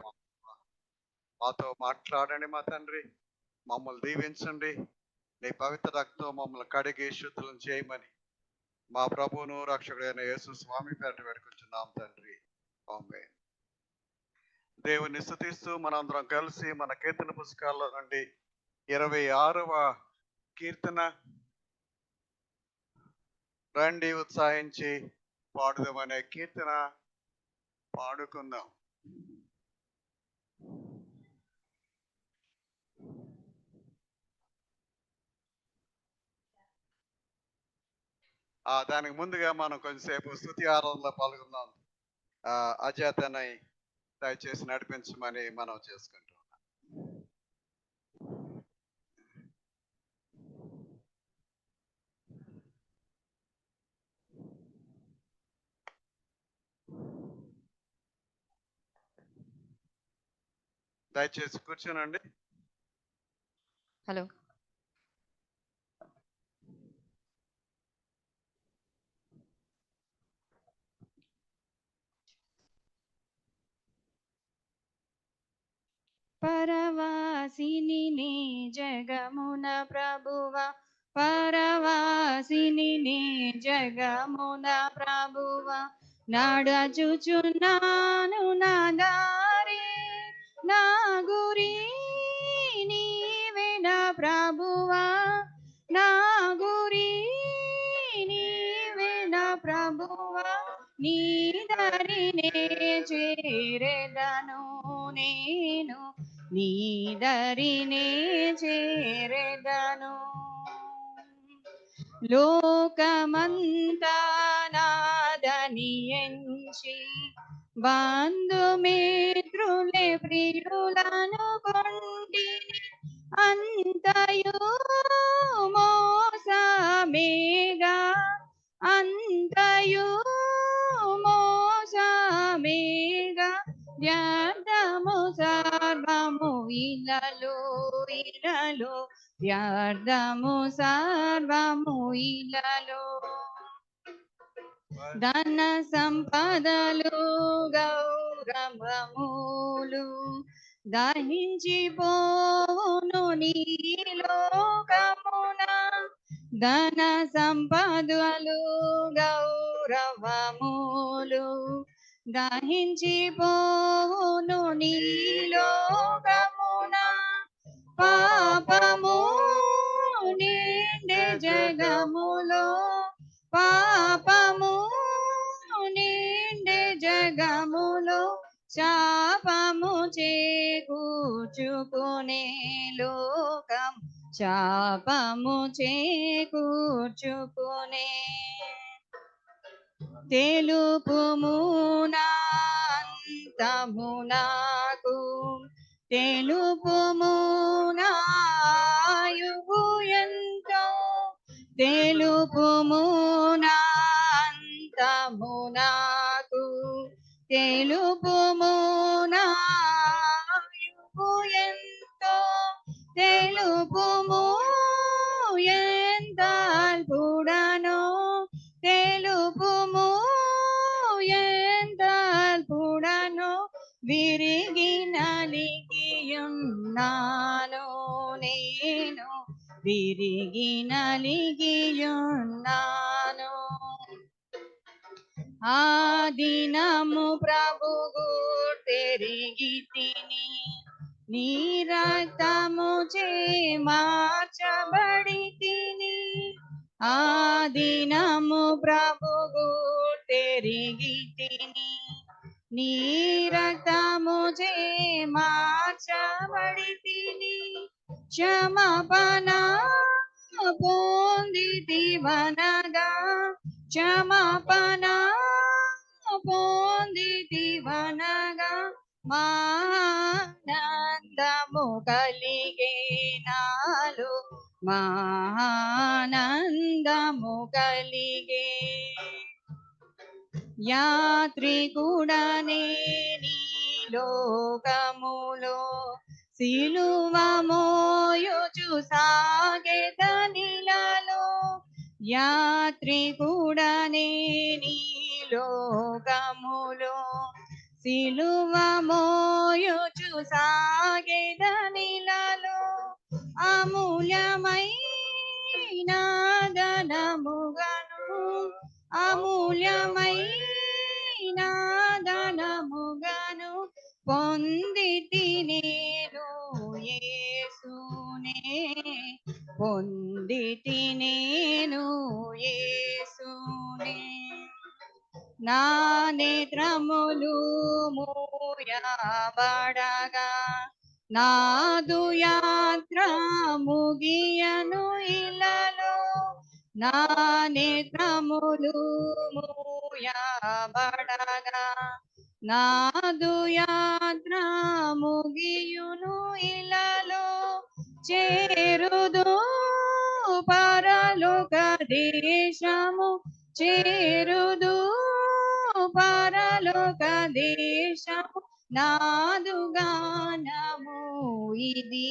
మాదిరిగా మాతో మాట్లాడండి మా తండ్రి. మమ్మల్ని దీవించండి. నీ పవిత్ర రక్తం మమ్మల్ని కడిగి శుద్ధులను చేయమని మా ప్రభువును రక్షకుడైన యేసు స్వామి పేరిట వేడుకొంచున్నాం తండ్రి. ఆమేన్. దేవుని స్తుతిస్తూ మనందరం కలిసి మన కీర్తన పుస్తకాల్లో నుండి 26వ కీర్తన రండి ఉత్సాహించి పాడుదామనే కీర్తన పాడుకుందాం. దానికి ముందుగా మనం కొంచెంసేపు స్తుతి ఆరాధనలో పాల్గొందాం. అజాతనై దయచేసి నడిపించమని మనం చేసుకుంటాం. దయచేసి కూర్చోనండి. హలో. పరవాసిని నీ జగమున ప్రభువ, పరవాసిని నీ జగమున ప్రభువ, నడచుచున్నాను నా దారి, నా గురి నీవే నా ప్రభువా, నా గురి నీవే నా ప్రభువా, నీ దరినే చేరెదను నేను, నీ దరినే చేరెదను. లోకమంతా నాదని ఎంచి బంధుమిత్రులే ప్రియులను కొంటిని, అంతయు మోసమేగా, అంతయు మోసమేగా, వ్యర్థము సర్వము ఇలలో ఇలలో, వ్యర్థము సర్వము ఇలలో. ధన సంపదలు గౌరవములు దహించిపోవును నీ లోకమున, ధన సంపదలు గౌరవములు దహించిపోవును నీ లోకమున, పాపము నిండే జగములో, పాపము నిండే జగములో, శాపము చేకూర్చుకునే లోకం, శాపము చేకూర్చుకునే. తెలుపుము నా అంతము నాకు, తెలుపుము నా ఆయువు ఎంతో, తెలుపుము నా అంతము నాకు, తెలుపుము నా ఆయువు ఎంతో, తెలుపుము ఎంత అల్పుడనో, తెలుపుము ఎంత అల్పుడనో, విరిగి నలిగియున్నాను నేను, విరిగి నలిగియున్నాను. ఆ దినము ప్రభు గుర్తెరిగి తిని, నీ రక్తము చే మార్చబడి తిని, ఆ దినము ప్రభు గుర్తెరిగి తిని, నీ రక్తము చే మార్చబడి తిని, క్షమాపణ పొందితివనగా, క్షమాపణ పొందితివనగా, మానందము కలిగే నాలో, మానందము కలిగే. యాత్రికుడనే నీ లోకములో, సిలువ మోయుచు సాగెదనిలలో, యాత్రికుడనే నీ లోకములో, సిలువ మోయుచు సాగెదనిలలో అమూల్యమైన ధనముగను అమూల్యమైన ధనముగను పొందితి నేను యేసునే పొందితి నేను యేసునే నా నేత్రములు మూయబడగా నాదు యాత్ర ముగియను ఇలలో నా నేత్రములు మూయబడగా నాదు యాత్ర ముగియును ఇలలో చేరుదు పరలోక దేశము చేరుదు పరలోక దేశము నాదు గానము ఇది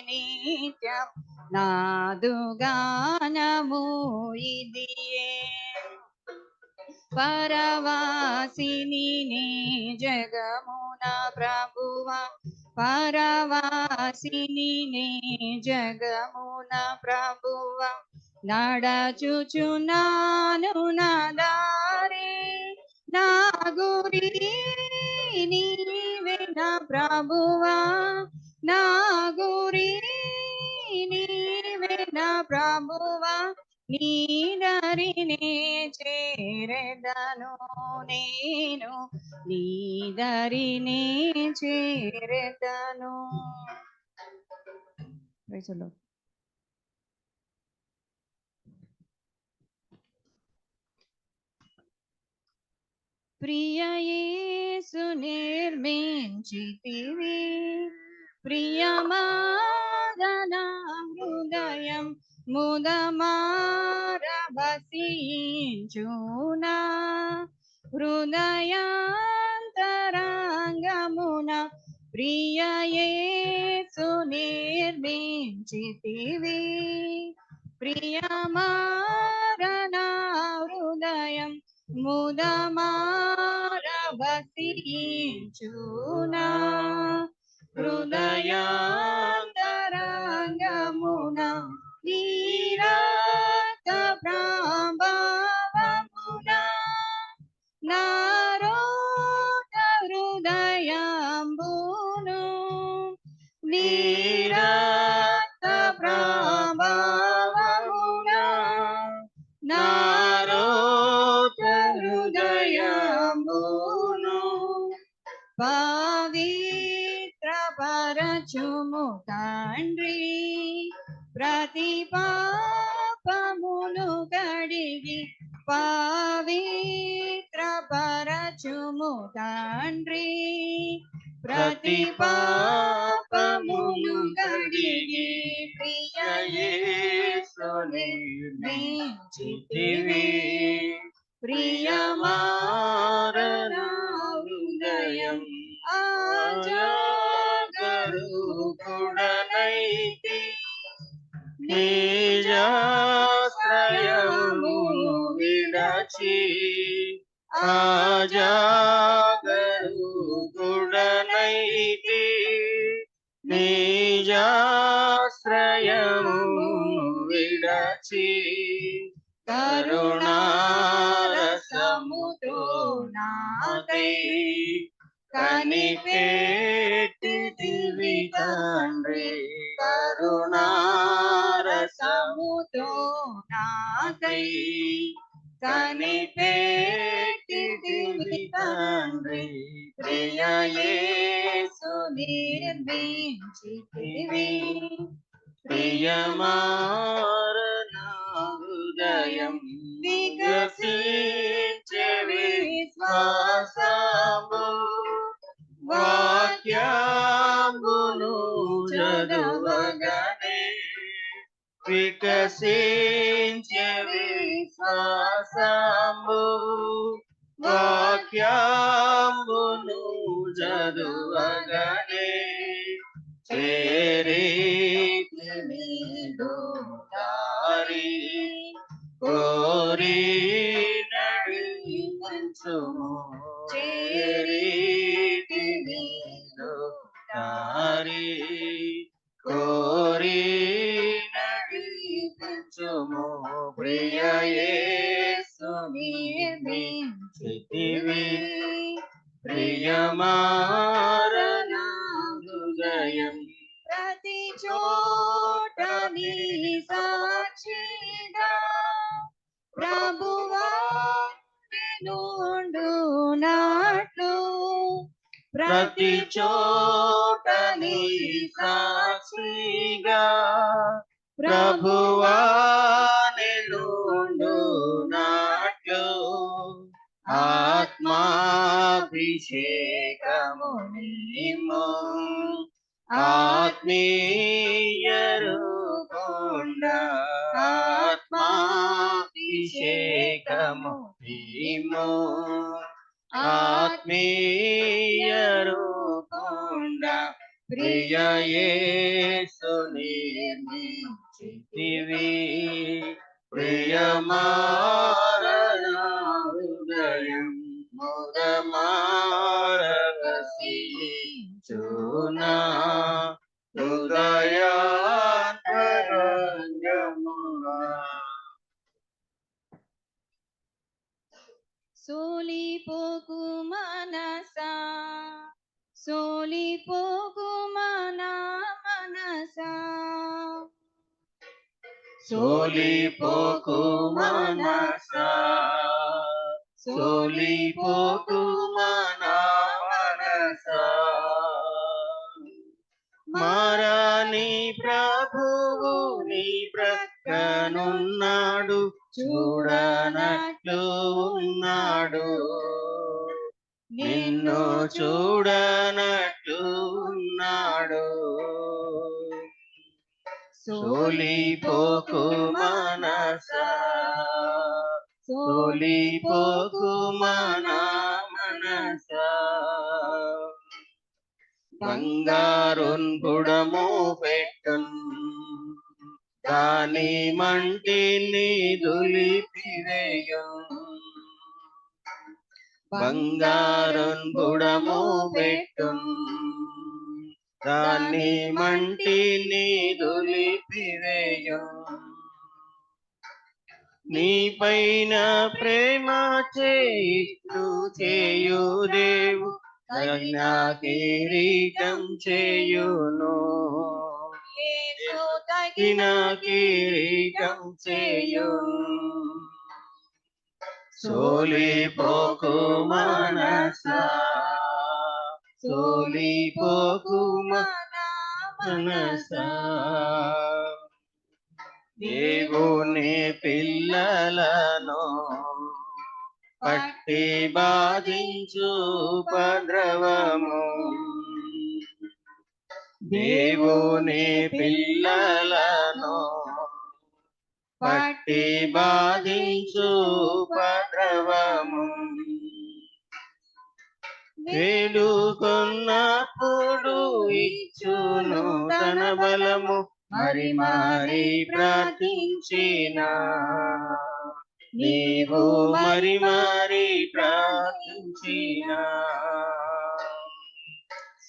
నిత్యం నాదు గానము ఇది పరవాసిని నీ జగమున ప్రభువా పరవాసిని నీ జగమున ప్రభువా నడచుచున్నాను నా దారి నా గురి నీవే నా ప్రభువా నా గురి నీవే నా ప్రభువా నీ దరినే చేరెదను నేను నీ దరినే చేరెదను. Praise the Lord. ప్రియ యేసు నిర్మించితివి ప్రియమాదన హృదయం ముదమారవసించునా హృదయాంతరంగమున ప్రియ యేసు నిర్మించితివి ప్రియమారణ హృదయం ముదమారవసించునా హృదయాంతరంగమున నీరత ప్రభావమున నారోత హృదయంబును నీరత ప్రభావమున నారోత హృదయంబును పవిత్ర పరచుము తండ్రి ప్రతి పాపమును కడిగి పవిత్ర పరచుము తండ్రి ప్రతి పాపమును కడిగి ప్రియ యేసు నిర్మించితివి ప్రియమారణ హృదయం ఆజాగరూకుడనైతి నిజాశ్రయమును విడచి ఆజాగరూకుడనైతి నిజాశ్రయమును విడచి కరుణారసముతో నాకై కనిపెట్టితివి తండ్రి కరుణారసముతో నాకై కనిపెట్టితివి తండ్రి ప్రియ యేసు నిర్మించితివి ప్రియమారణ హృదయం వికసించే విశ్వాసము వాక్యమును చదవగనే వికసించే విశ్వాసము వాక్యమును చదవగనే చేరితినిదు దారి కోరి నడిపించుము చేరి ప్రియ యేసు నిర్మించితివి ప్రియమారణ హృదయం ప్రతి చోట నీ సాక్షిగా ప్రభువా నుండునట్లు ప్రతి చోట నీ సాక్షిగా ప్రభువా నిలుండునట్లు ఆత్మాభిషేకము నిమ్ము ఆత్మీయ రూపొంద ఆత్మాభిషేకము నిమ్ము ఆత్మీయ రూపొంద ప్రియ యేసు నిర్మించితివి ప్రియమారణ హృదయం ముదమారవసించునా హృదయాంతరంగమునా సోలిపోకు మనసా సోలిపోకు మనసా సోలిపోకు మనసా సోలిపోకు మనసా మారాని ప్రభువు నీ ప్రక్కనున్నాడు చూడనట్లు ఉన్నాడు నిన్ను చూడనట్లు ఉన్నాడు సోలిపోకు మనసా సోలిపోకు మనసా బంగారున్ గుడము పెట్టున్ దాని మంటిని దులిపివేయున్ బంగారున్ గుడము పెట్టున్ దాని మంటిని దులిపివేయున్ నీ పైన ప్రేమ చేయిట్లు చేయు దేవు తగిన కిరీటం చేయును యేసు తగిన కిరీటం చేయును సోలిపోకు మనసా సోలిపోకు మనసా దేవుని పిల్లలను పట్టి బాధించు ఉపద్రవము దేవుని పిల్లలను పట్టి బాధించు ఉపద్రవము వేడుకొన్నప్పుడు ఇచ్చును తన బలము మరి మరి ప్రార్థించిన నీవు మరి మరి ప్రార్థించిన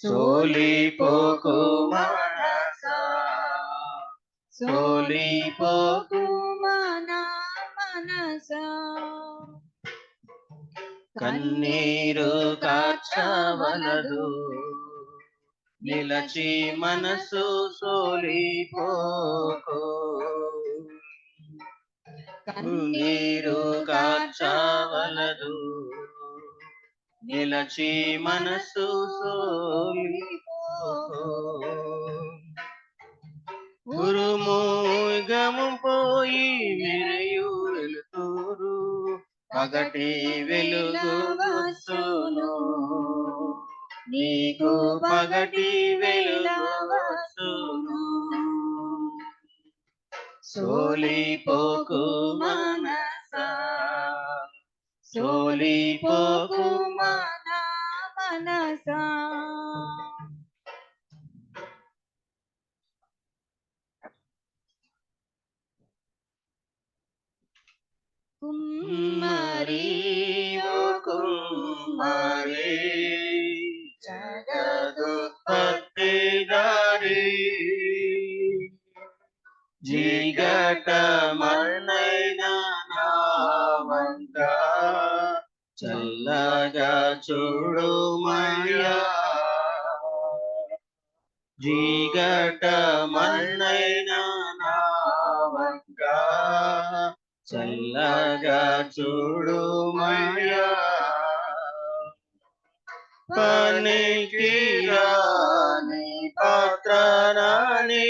సోలిపోకు మనసా సోలిపోకు మనసా కన్నీరు కార్చవలదు నిలచి మనసు సోలిపోకు కన్నీరు కార్చవలదు నిలచి మనసు సోలిపోకు ఉరుము గము పోయి మెరయు వెలుతురు పగటి వెలుగు వచ్చును నీకు పగటి వెలుగు వచ్చును సోలిపోకు మనసా సోలిపోకు మనసా కుమ్మరి ఓ కుమ్మరి జగదుత్పత్తి దారి జిగట మన్నైన చూడుమయ్యా జీగట మన్నైన నా వంక చల్లగా చూడుమయ్యా పనికి రాని పాత్రనని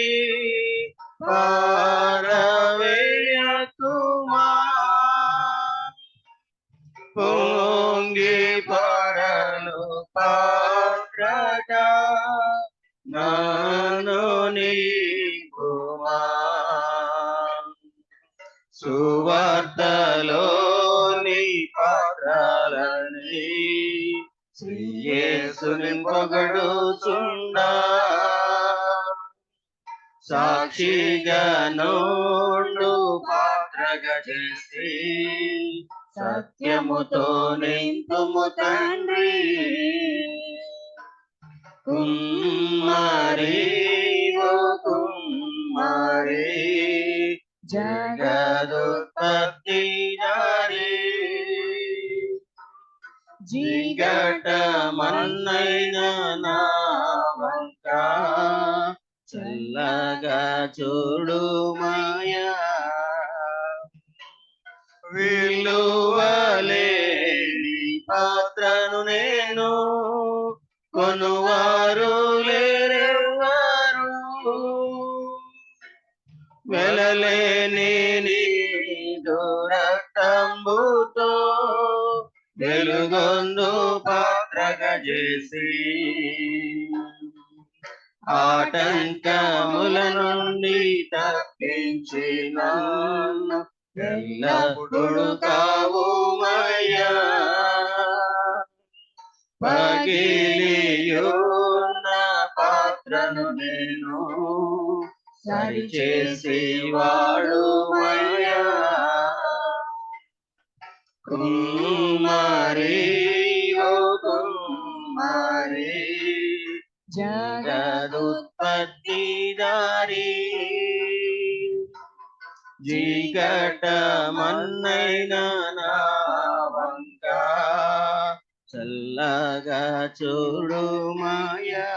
పారవేయకుమా పొంగి పరలు పాత్రగా నన్ను నీకుమా సువార్తలోని పాత్రలని శ్రీ యేసుని పొగడుచున్నా సాక్షిగా నుండు పాత్రగా చేసి సత్యముతో నింపుము తండ్రి కుమ్మరి ఓ కుమ్మరి జగదుత్పత్తి దారి జీగట మన్నైన నా వంక చల్లగా చూడుమయ్యా విలువలేని పాత్రను నేను కొనువారు లేరెవ్వరు వెలలేని నీదు రక్తంబుతో వెలుగొందు పాత్రగా చేసి ఆటంకముల నుండి తప్పించి నన్ను ఎల్లప్పుడు కావుమయ్యా పగిలియున్న పాత్రను నేను సరిచేసి వాడుమయ్యా కుమ్మరి ఓ కుమ్మరి జగదుత్పత్తి దారి జీగట మన్నైన నా వంక చల్లగా చూడుమయ్యా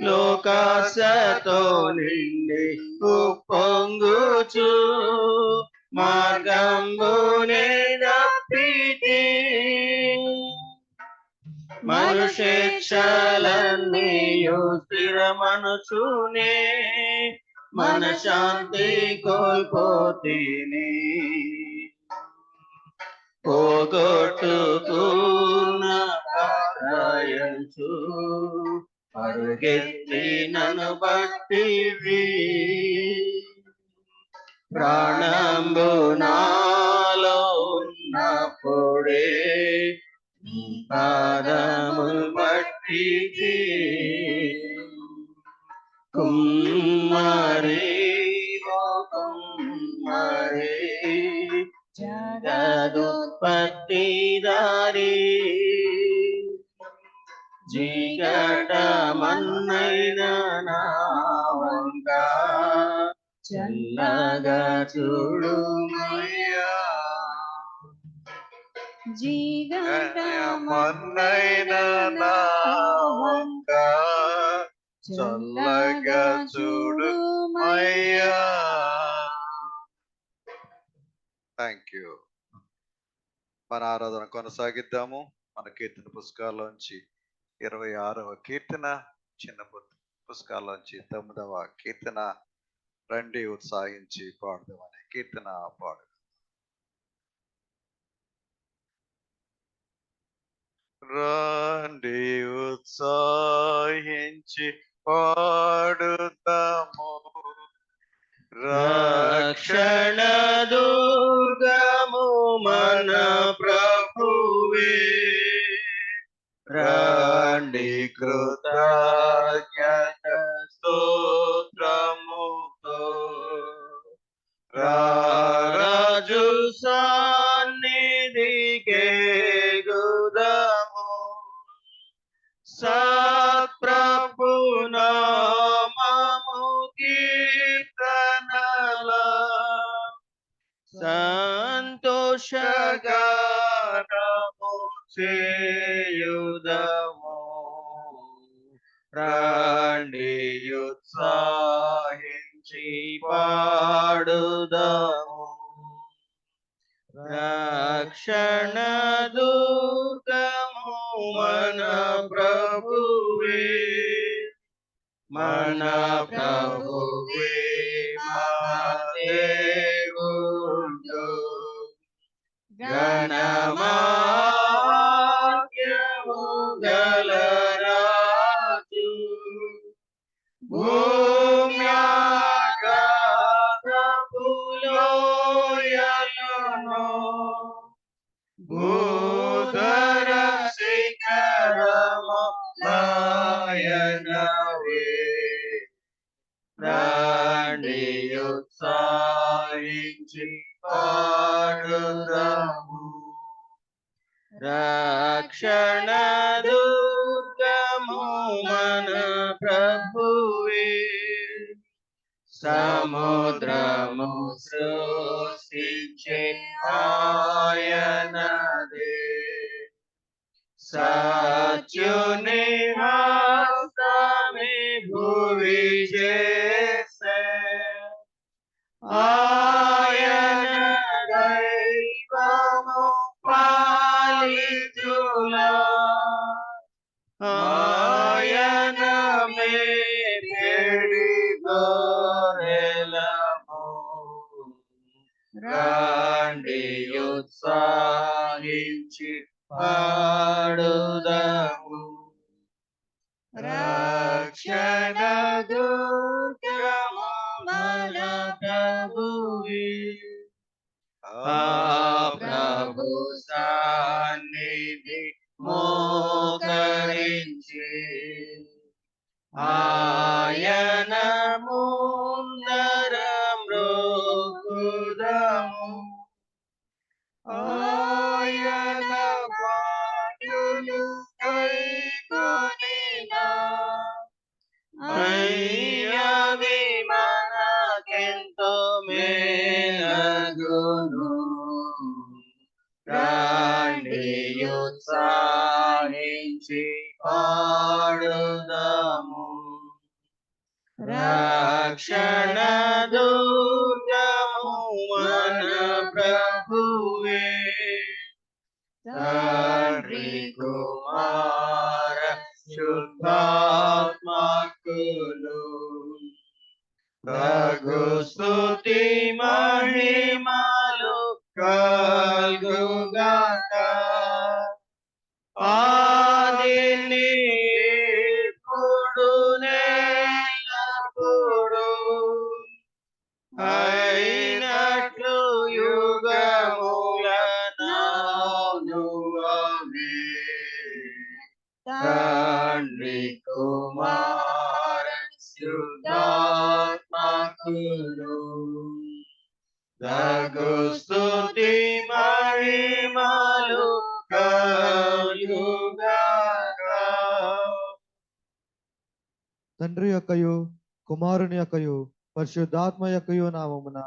లోకాశతో నిండి ఉప్పొంగుచు మార్గంబునే తప్పితి మనుషేచ్ఛలన్నీయు స్థిరమనుచునే మనశాంతి కోల్పోతిని పోగొట్టుకున్న కారయంచు పరుగెత్తి నన్ను బట్టివి ప్రాణంబు నాలో ఉన్నప్పుడే నీ పాదములు బట్టితి కుమ్మరి ఓ కుమ్మరి జగదుత్పత్తి దారి జీగట మన్నైన నా వంక చల్లగా చూడుమయ్యా జీగట మన్నైన నా వంక చల్లగా చూడుమయ్యా. Thank you. మన ఆరాధన కొనసాగిద్దాము. మన కీర్తన పుస్తకాల్లోంచి 26వ కీర్తన, చిన్న పుస్తకాల్లోంచి 9వ కీర్తన. రండి ఉత్సాహించి పాడదామని కీర్తన పాడు. రండి ఉత్సాహించి పాడుతాము రక్షణ దుర్గము మన ప్రభువే రండి కృతజ్ఞత స్తోత్రముతో రాజు సన్నిధికే గుదము సత్ప్రభు నామము కీర్తనల సంతోషగానము చేయుదము రండి ఉత్సాహించి పాడుదము రక్షణ దుర్గము మన ప్రభువే మన ప్రభువే మా దేవుడు గణమాక్యము గల రాజు భూమ్యాగాధపులోయలను భూధర శిఖరములయనవే రండి ఉత్సాహించి పాడుదము రక్షణ దుర్గము మన ప్రభువే సముద్రము సృష్టించే ఆయనదే సత్యుని హస్తమే భువి చేసే ఆయన దైవము పాలితులా ఆయన మే పేడి గొర్రెలము రండి ఉత్సాహించి పాడుదము రక్షణ దుర్గము మన ప్రభువే ఆ ప్రభు సన్నిధి మోకరించి ఆయన ముందర మ్రోకుదము ఆయన వాక్యులు కైకొనినా అయ్యవి మనకెంతో మేలగును రండి ఉత్సాహించి పాడుదము రక్షణ దుర్గము మన ప్రభువే తండ్రి కుమార శుద్ధాత్మకులు రఘు స్తుతి మహిమలు కల్గుగాక ఆదిని ఇప్పుడు నేలప్పుడు అయినట్లు యుగములను తండ్రి కుమార శుద్ధాత్మకులు రఘు స్తుతి మహిమలు కలుగుగాక. తండ్రి యొక్కయు కుమారుని యొక్కయు పరిశుద్ధాత్మ యొక్కయు నామమున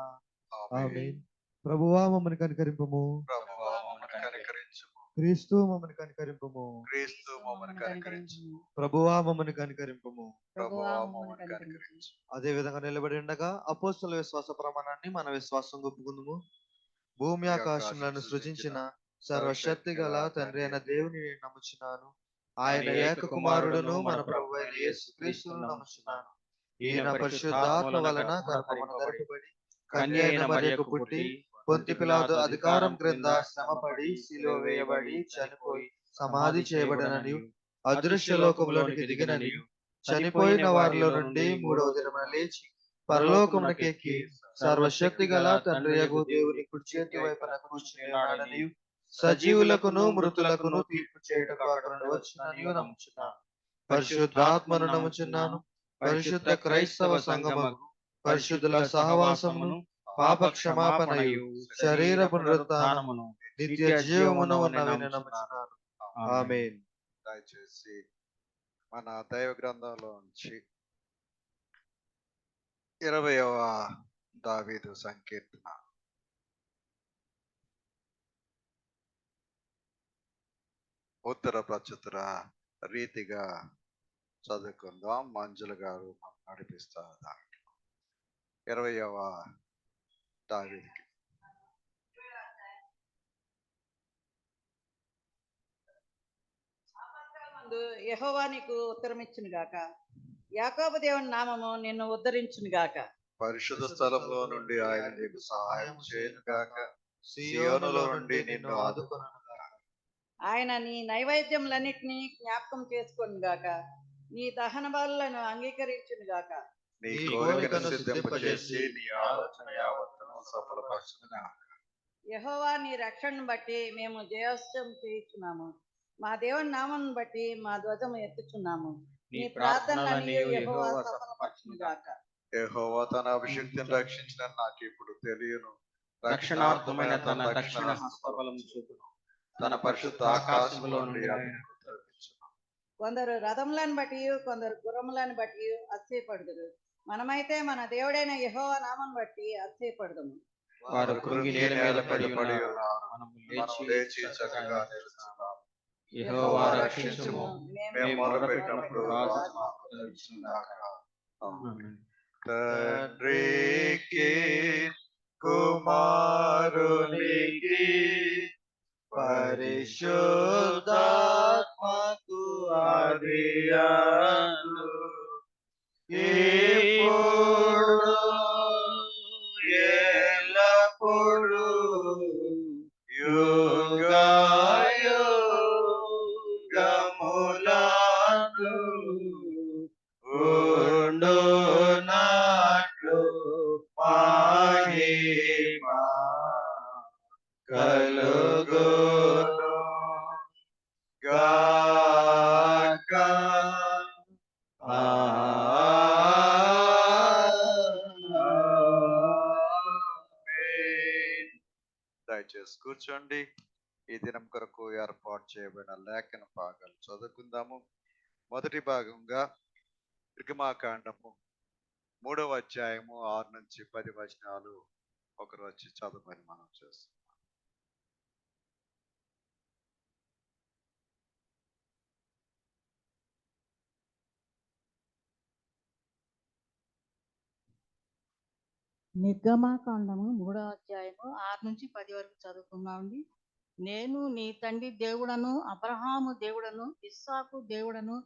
ఆమేన్. ప్రభువా మమ్మల్ని కనికరింపుము. ప్రభువా మమ్మల్ని కనికరించుము. క్రీస్తు మమ్మల్ని కనికరింపుము. క్రీస్తు మమ్మల్ని కనికరించుము. ప్రభువా మమ్మల్ని కనికరింపుము. ప్రభువా మమ్మల్ని కనికరించు. అదే విధంగా నిలబడి ఉండగా అపోస్తల విశ్వాస ప్రమాణాన్ని మన విశ్వాసం ఒప్పుకుందుము. భూమి ఆకాశములను సృజించిన సర్వశక్తి గల తండ్రి అయిన దేవుని నేను నమ్ముచున్నాను. ఆయన ఏక కుమారుడును మన ప్రభు అయిన యేసుక్రీస్తును నమ్ముచున్నాను. ఈయన పరిశుద్ధాత్మ వలన గర్భమున ధరింపబడి కన్య అయిన మరియకు పుట్టి పొంతి పిలాతు అధికారం క్రింద శ్రమపడి శిలువ వేయబడి చనిపోయి సమాధి చేయబడినని అదృశ్య లోకములోనికి దిగినని చనిపోయిన వారిలో నుండి మూడవ దినమున లేచి పరలోకమునకు ఎక్కి సర్వశక్తి గల తండ్రియగు దేవుని కుడి చేతి వైపున కూర్చుని ఉన్నాడని సజీవులకును మృతులకును తీర్పు చేయుటకు అక్కడ వచ్చినని నమ్ముచున్నాను. పరిశుద్ధాత్మను నమ్ముచున్నాను. పరిశుద్ధ క్రైస్తవ సంఘమును పరిశుద్ధుల సహవాసమును పాప క్షమాపణయు శరీర పునరుత్థానమును నిత్య జీవమును ఉన్నవి నమ్ముచున్నాను. ఆమేన్. దయచేసి మన దైవ గ్రంథంలో నుంచి 20వ దావీదు సంకీర్తన. ఉత్తర ప్రచుత్తర రీతిగా చదువుకుందాం. మంజుల గారు మనకు నడిపిస్తారు దాంట్లో 20వ దావీదుకి. ముందు యెహోవా నీకు ఉత్తరం ఇచ్చును గాక, యాకోబు దేవుని నామము నిన్ను ఉద్ధరించును గాక. పరిశుద్ధ స్థలంలో నుండి ఆయన నీకు సహాయం చేయను గాక, సియోనులో నుండి నిన్ను ఆదుకొనును గాక. ఆయన నీ నైవేద్యములన్నిటినీ జ్ఞాపకం చేసుకొను గాక, నీ దహన బలులను అంగీకరించును గాక. నీ నీ కోరికను కోరికను సిద్ధింపజేసి నీ ఆలోచన యావత్తును సఫలపరచును గాక. యెహోవా నీ రక్షణను బట్టి మేము జయోత్సవం చేయుచున్నాము, మా దేవుని నామమును బట్టి మా ధ్వజము ఎత్తుచున్నాము. నీ ప్రార్థనలన్నీ యెహోవా సఫలపరచును గాక. యెహోవా తన అభిషిక్తుని రక్షించిన నాకు ఇప్పుడు తెలియను. రక్షణార్థమైన తన దక్షిణ హస్తబలము చూపును. తన పరిశుద్ధ ఆకాశములో నుండి ఆయన ఉత్తరమిచ్చును. కొందరు రథములను బట్టి కొందరు గుర్రములను బట్టి అతిశయపడుదురు, మనమైతే మన దేవుడైన యెహోవా నామమును బట్టి అతిశయపడదుము. వారు కృంగి నేల మీద పడి ఉన్నారు. మనము మనము లేచి చక్కగా నిలుచున్నాము. యెహోవా రక్షించుము. మేము మొరపెట్టినప్పుడు రాజు మాకు ఉత్తరమిచ్చును గాక. ఆమేన్. తండ్రికి కుమారునికి పరిశుద్ధాత్మకు ఆదియందు ఇప్పుడు ఎల్లప్పుడు యుగయుగములందు ఉండునట్లు మహిమ కలుగును గాక. ఆమేన్. దయచేసి కూర్చోండి. ఈ దినం కొరకు ఏర్పాటు చేయబడిన లేఖన భాగాలు చదువుకుందాము. మొదటి భాగంగా నిర్గమాకాండము 3వ అధ్యాయము 6 నుంచి 10 వచనాలు ఒకరు వచ్చి చదవమని మనం చేస్తాం. నిర్గమాకాండము 3వ అధ్యాయము 6 నుంచి 10 వరకు చదువుకున్నామండి. నేను నీ తండ్రి దేవుడను, అబ్రహాము దేవుడను, ఇస్సాకు దేవుడను,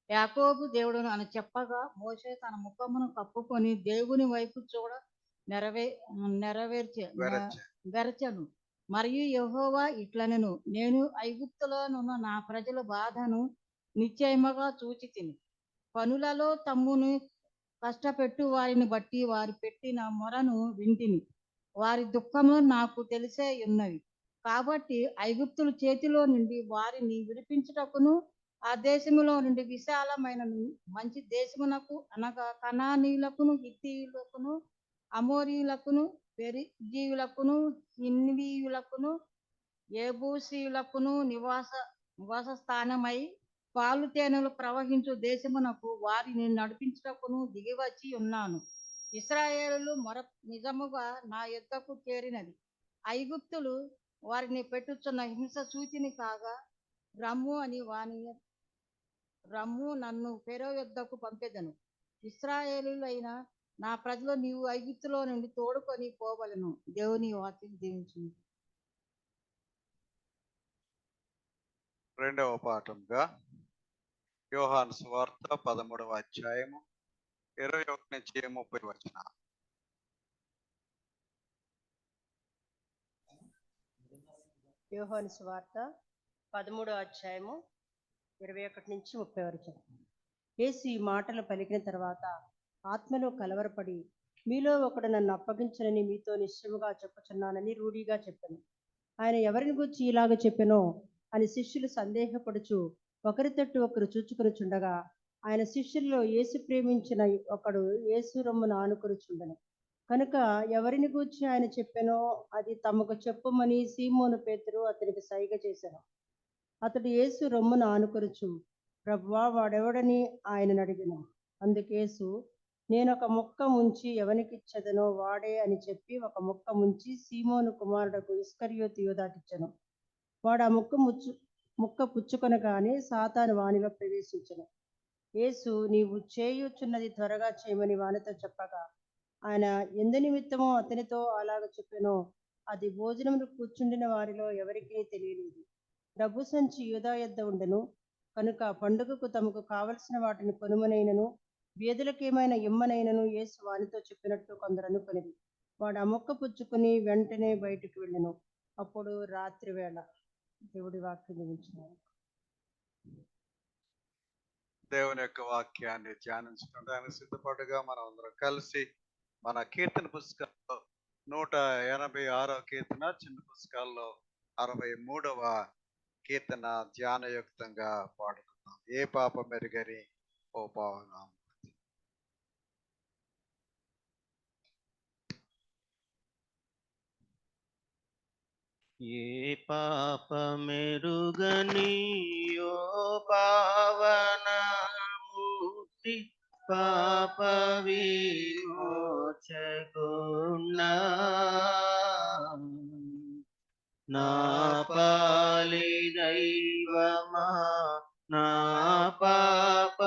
యాకోబు దేవుడను అని చెప్పగా మోషే తన ముఖమును కప్పుకొని దేవుని వైపు చూడ వెరచెను. మరియు యెహోవా ఇట్లనెను, నేను ఐగుప్తులోనున్న నా ప్రజల బాధను నిశ్చయముగా చూచితిని. పనులలో తమ్మును కష్టపెట్టు వారిని బట్టి వారు పెట్టిన మొరను వింటిని. వారి దుఃఖము నాకు తెలిసే ఉన్నవి. కాబట్టి ఐగుప్తుల చేతిలో నుండి వారిని విడిపించుటకును, ఆ దేశములో నుండి విశాలమైన మంచి దేశమునకు అనగా కనానీయులకును, హిత్తీయులకును, అమోరీయులకును, పెరిజీయులకును, హివ్వీయులకును, యెబూసీయులకును నివాస స్థానమై పాలు తేనెలు ప్రవహించు దేశమునకు వారిని నడిపించుటకును దిగివచ్చి ఉన్నాను. ఇశ్రాయేలు మొర నిజముగా నా యొద్దకు చేరినది. ఐగుప్తులు వారిని పెట్టుచున్న హింస సూచిని కాగా, రమ్ము నన్ను ఫెరో యొద్దకు పంపెదను. ఇశ్రాయేలులైన నా ప్రజలు నీవు ఐగుప్తులో నుండి తోడుకొని పోవలను. దేవుని వాక్యం దీవించును. రెండవ పాఠంగా యోహాను సువార్త 13వ అధ్యాయము 21 నుంచి 30 వచనాలు. యోహాను సువార్త 13వ అధ్యాయము 21 నుంచి 30 వరకు. యేసు ఈ మాటలు పలికిన తర్వాత ఆత్మలో కలవరపడి, మీలో ఒకడు నన్ను అప్పగించనని మీతో నిశ్చయముగా చెప్పుచున్నానని రూఢిగా చెప్పాను. ఆయన ఎవరిని గురించి ఇలాగ చెప్పెనో అని శిష్యులు సందేహపడుచు ఒకరి తట్టు ఒకరు చూచుకొనుచుండగా, ఆయన శిష్యుల్లో యేసు ప్రేమించిన ఒకడు యేసు రొమ్మును ఆనుకొనుచుండెను. కనుక ఎవరిని గూర్చి ఆయన చెప్పెనో అది తమకు చెప్పుమని సీమోను పేతురు అతనికి సైగ చేశాను. అతడు యేసు రొమ్మును ఆనుకొనుచు, ప్రభువా వాడెవడని ఆయనను అడిగెను. అందుకేసు, నేను ఒక ముక్క ముంచి ఎవనికిచ్చదనో వాడే అని చెప్పి ఒక ముక్క ముంచి సీమోను కుమారుడకు ఇస్కరియోతు యూదాకిచ్చెను. వాడు ఆ ముక్క ముక్క పుచ్చుకొనగానే సాతాను వానిలో ప్రవేశించెను. యేసు నీవు చేయుచున్నది త్వరగా చేయమని వానితో చెప్పగా, ఆయన ఎందు నిమిత్తమో అతనితో అలాగ చెప్పెనో అది భోజనమును కూర్చుండిన వారిలో ఎవరికీ తెలియలేదు. డబ్బు సంచి యూదా యొద్ద ఉండెను కనుక పండుగకు తమకు కావలసిన వాటిని కొనుమనైనను బీదలకేమైనా ఇమ్మనైనను యేసు వానితో చెప్పినట్టు కొందరు అనుకొనిది. వాడు ఆ మొక్క పుచ్చుకుని వెంటనే బయటికి వెళ్ళెను. అప్పుడు రాత్రి వేళ. దేవుడి వాక్యం దీవించును. దేవుని యొక్క వాక్యాన్ని ధ్యానించడానికి సిద్ధపడగా మనం అందరం కలిసి మన కీర్తన పుస్తకాల్లో 186వ కీర్తన, చిన్న పుస్తకాల్లో 63వ కీర్తన ధ్యానయుక్తంగా పాడుకుందాం. ఏ పాప మెరుగని ఓ పావనా. ఏ పాపమెరుగని ఓ పావనమూర్తి పాప విమోచకున్నా నా పాలి దైవమా నా పాపములకుర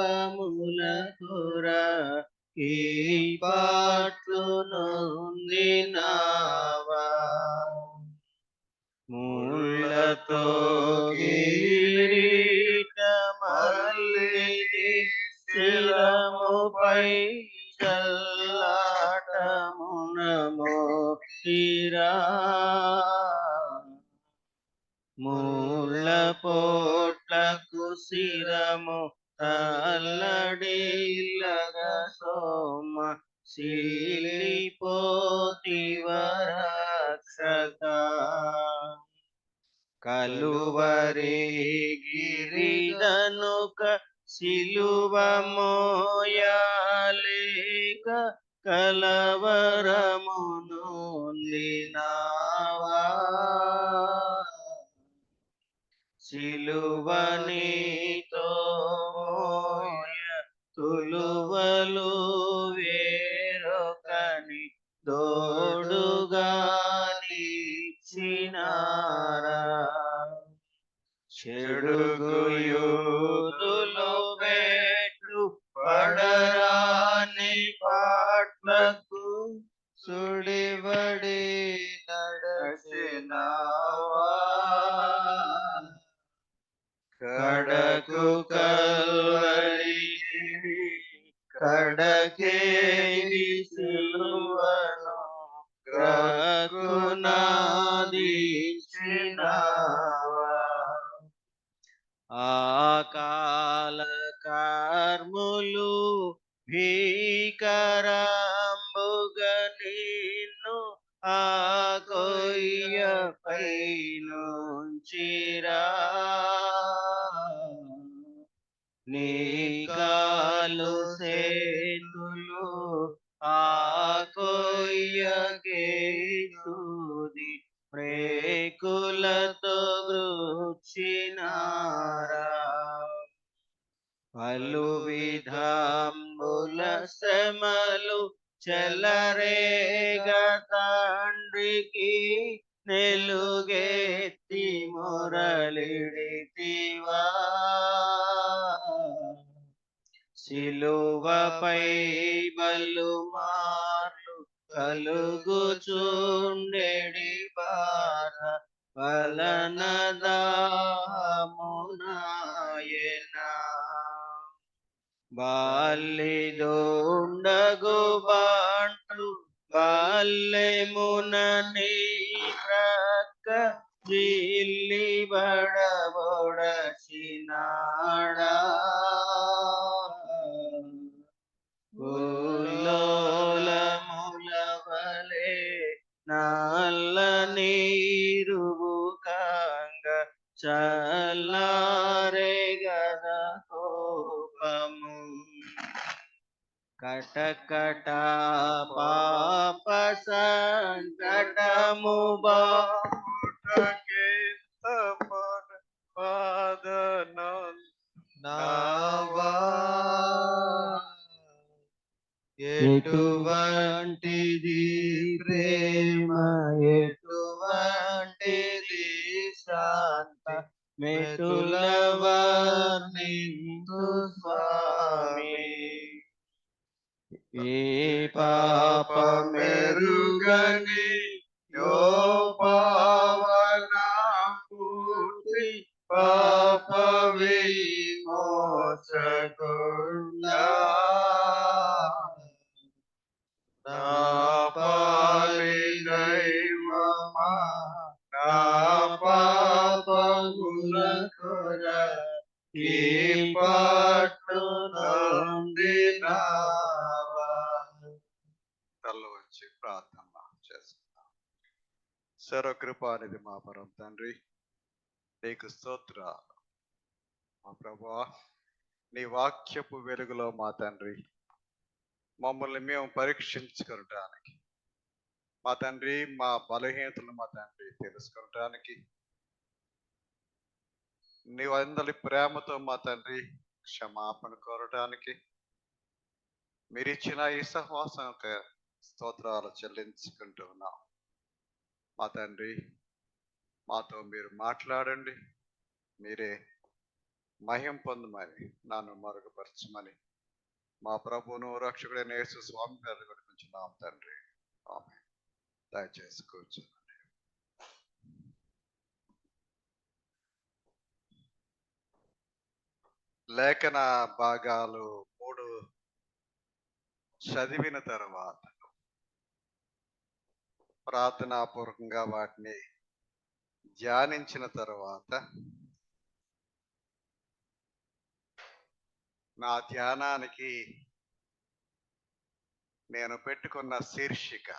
ఈ పాట్లు నొందినావా ముళ్ళతో కిరీటమల్లి శిరముపై చల్లాటమునమో తీరా ముళ్ళ పోట్లకు శిరము తల్లడిల్లగా సోమ శీలిపోతివరక్షక కలువరి గిరిదనుక సిలువ మోయాలేక కలవరమును నినావా సిలువనితో మోయ తులువలు వేరొకని దోడుగానిచ్చినారా చెడుగు యూదులు పెట్టు పడరాని పాట్లకు సుడివడి నడసినావా కడకు కల్వరి కడకేవి సిలువను గ్రకునాదించినావా ఆకాల కర్ములు భీకరంబుగా నిన్ను ఆ కొయ్యపై నుంచిరా నీ కాలు సేతులు ఆ కొయ్యకే సూది ప్రేకులతో గృచ్చినారా పలు విధంబుల శ్రమలు చెలరేగ తండ్రికి నెలుగెత్తి మురళిడితివా సిలువపై బలు మార్లు కలుగుచుండెడి బాధ వలన దామునాయనా బాల్లిదోండగు బాంటు బాల్యమునని ప్రక్క జిల్లి బడబొడచినాడా ఉల్లోలములవలే నల్ల నీరువు కాంగ చల్లారే గద కోపము కటకట పాప సంకటము బాటకే పాదనం నావా ఎటువంటిది ప్రేమ ఎటువంటిది శాంత మెట్టుల వర్ణింతు స్వామి ఏ పాపమెరుగని యో పావన పూర్తి పాప విమోచకుడా నా పాలి దైవమా నా పాపముల కొర ఈ పట్టు నొందినావా. తల్లు వచ్చి ప్రార్థన చేస్తున్నాం. సర్వకృపానిధి మా పరం తండ్రి, నీకు స్తోత్రాలు. మా ప్రభువా, నీ వాక్యపు వెలుగులో మా తండ్రి మమ్మల్ని మేము పరీక్షించుకోవటానికి, మా తండ్రి మా బలహీనతలు మా తండ్రి తెలుసుకోవటానికి, నీవు అందరి ప్రేమతో మా తండ్రి క్షమాపణ కోరటానికి మీరిచ్చిన ఈ సహవాసం స్తోత్రాలు చెల్లించుకుంటూ ఉన్నాం. మా తండ్రి మాతో మీరు మాట్లాడండి, మీరే మహిం పొందమని నన్ను మరుగుపరచమని మా ప్రభువును రక్షకుడైన యేసు స్వామి గారి గురించున్నాం తండ్రి. ఆమె దయచేసి కూర్చోండి. లేఖన భాగాలు 3 చదివిన తర్వాత ప్రార్థనాపూర్వకంగా వాటిని ధ్యానించిన తర్వాత నా ధ్యానానికి నేను పెట్టుకున్న శీర్షిక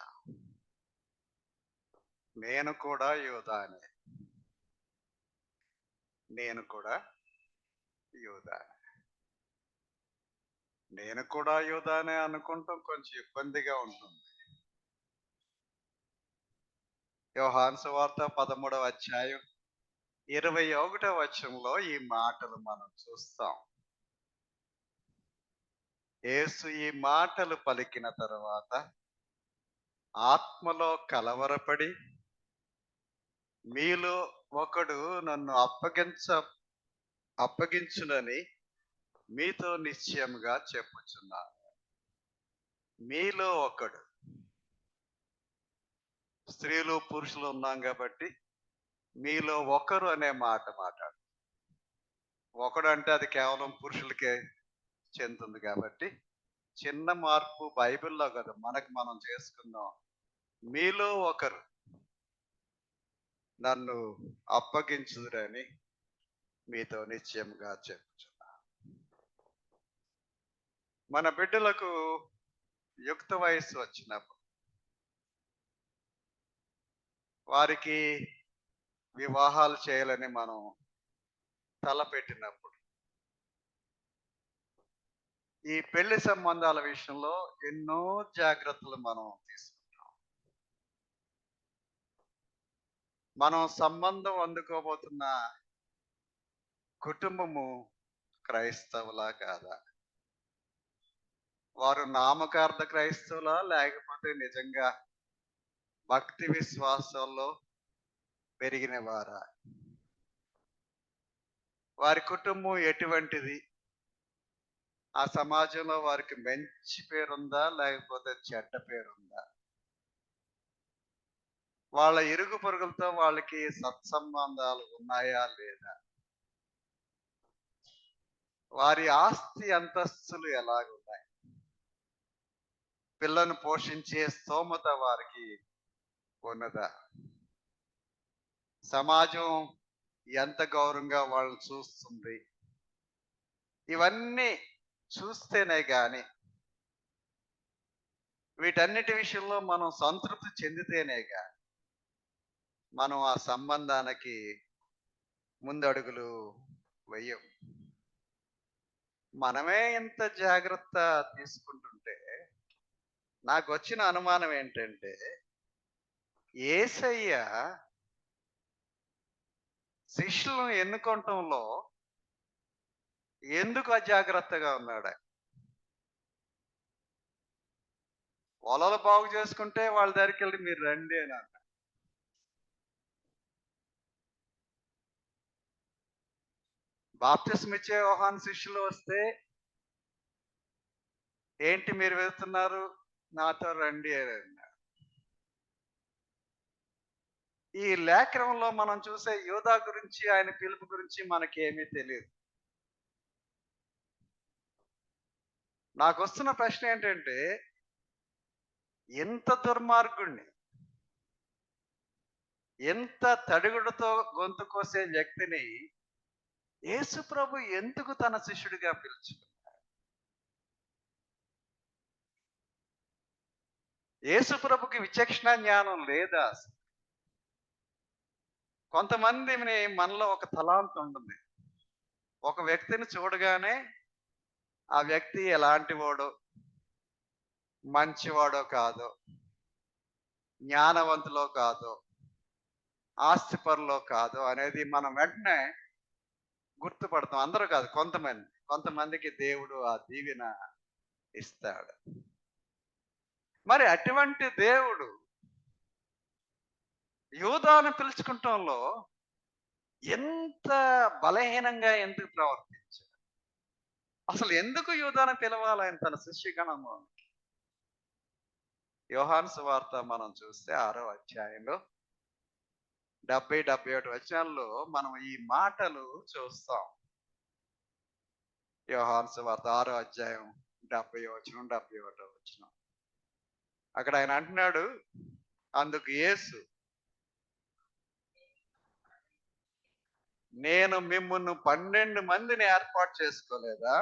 నేను కూడా యూదానే. నేను కూడా యూదానే. నేను కూడా యూదానే అనుకుంటాం కొంచెం ఇబ్బందిగా ఉంటుంది. యోహాను సువార్త 13వ అధ్యాయం 21వ వచనంలో ఈ మాటలు మనం చూస్తాం. యేసు ఈ మాటలు పలికిన తరువాత ఆత్మలో కలవరపడి, మీలో ఒకడు నన్ను అప్పగించునని మీతో నిశ్చయముగా చెప్పుచున్నాను. మీలో ఒకడు, స్త్రీలు పురుషులు ఉన్నాం కాబట్టి మీలో ఒకరు అనే మాట మాట్లాడు. ఒకడు అంటే అది కేవలం పురుషులకే చెందుతుంది కాబట్టి చిన్న మార్పు బైబిల్లో కదా మనకు మనం చేసుకుందాం. మీలో ఒకరు నన్ను అప్పగించుదురని మీతో నిశ్చయంగా చెప్పుచున్నా. మన బిడ్డలకు యుక్త వయస్సు వచ్చినప్పుడు, వారికి వివాహాలు చేయాలని మనం తలపెట్టినప్పుడు, ఈ పెళ్లి సంబంధాల విషయంలో ఎన్నో జాగ్రత్తలు మనం తీసుకుంటాం. మనం సంబంధం అందుకోబోతున్న కుటుంబము క్రైస్తవులా కాదా? వారు నామకార్థ క్రైస్తవులా, లేకపోతే నిజంగా భక్తి విశ్వాసాల్లో పెరిగిన వారా? వారి కుటుంబం ఎటువంటిది? ఆ సమాజంలో వారికి మంచి పేరుందా, లేకపోతే చెడ్డ పేరుందా? వాళ్ళ ఇరుగు పొరుగులతో వాళ్ళకి సత్సంబంధాలు ఉన్నాయా లేదా? వారి ఆస్తి అంతస్తులు ఎలాగున్నాయి? పిల్లను పోషించే స్తోమత వారికి ఉన్నదా? సమాజం ఎంత గౌరవంగా వాళ్ళని చూస్తుంది? ఇవన్నీ చూస్తేనే గాని, వీటన్నిటి విషయంలో మనం సంతృప్తి చెందితేనే గాని మనం ఆ సంబంధానికి ముందడుగులు వెయ్యం. మనమే ఇంత జాగ్రత్త తీసుకుంటుంటే నాకు వచ్చిన అనుమానం ఏంటంటే, యేసయ్య శిష్యులను ఎన్నుకోవటంలో ఎందుకు అజాగ్రత్తగా ఉన్నాడు? పొలాలు బాగు చేసుకుంటే వాళ్ళ దగ్గరికి వెళ్ళి మీరు రండి అని అన్నాడు. బాప్తిస్మ ఇచ్చే యోహాను శిష్యులు వస్తే, ఏంటి మీరు వెళ్తున్నారు, నాతో రండి అని అన్నారు. ఈ లేఖనంలో మనం చూసే యోధా గురించి, ఆయన పిలుపు గురించి మనకేమీ తెలియదు. నాకు వస్తున్న ప్రశ్న ఏంటంటే, ఎంత దుర్మార్గుణ్ణి, ఎంత తడిగుడుతో గొంతు కోసే వ్యక్తిని యేసు ప్రభు ఎందుకు తన శిష్యుడిగా పిలుచుకున్నాడు? యేసు ప్రభుకి విచక్షణ జ్ఞానం లేదా అసలు? కొంతమందిని మనలో ఒక తలాంతు ఉంటుంది. ఒక వ్యక్తిని చూడగానే ఆ వ్యక్తి ఎలాంటి వాడో, మంచివాడో కాదో, జ్ఞానవంతులో కాదో, ఆస్తిపరులో కాదో అనేది మనం వెంటనే గుర్తుపడతాం. అందరూ కాదు, కొంతమందికి దేవుడు ఆ దీవెన ఇస్తాడు. మరి అటువంటి దేవుడు యూదాను పిలుచుకుంటంలో ఎంత బలహీనంగా ఎందుకు ప్రవర్తించాడు? అసలు ఎందుకు యూదాను పిలవాలి ఆయన తన శిష్యగణంలో? యోహాను సువార్త మనం చూస్తే 6వ అధ్యాయంలో 70-71 వచనాల్లో మనం ఈ మాటలు చూస్తాం. యోహాను సువార్త 6వ అధ్యాయం 70 వచనం, 71 వచనం. అక్కడ ఆయన అంటున్నాడు, అందుకు యేసు, నేను మిమ్మును 12 మందిని ఏర్పాటు చేసుకోలేదా?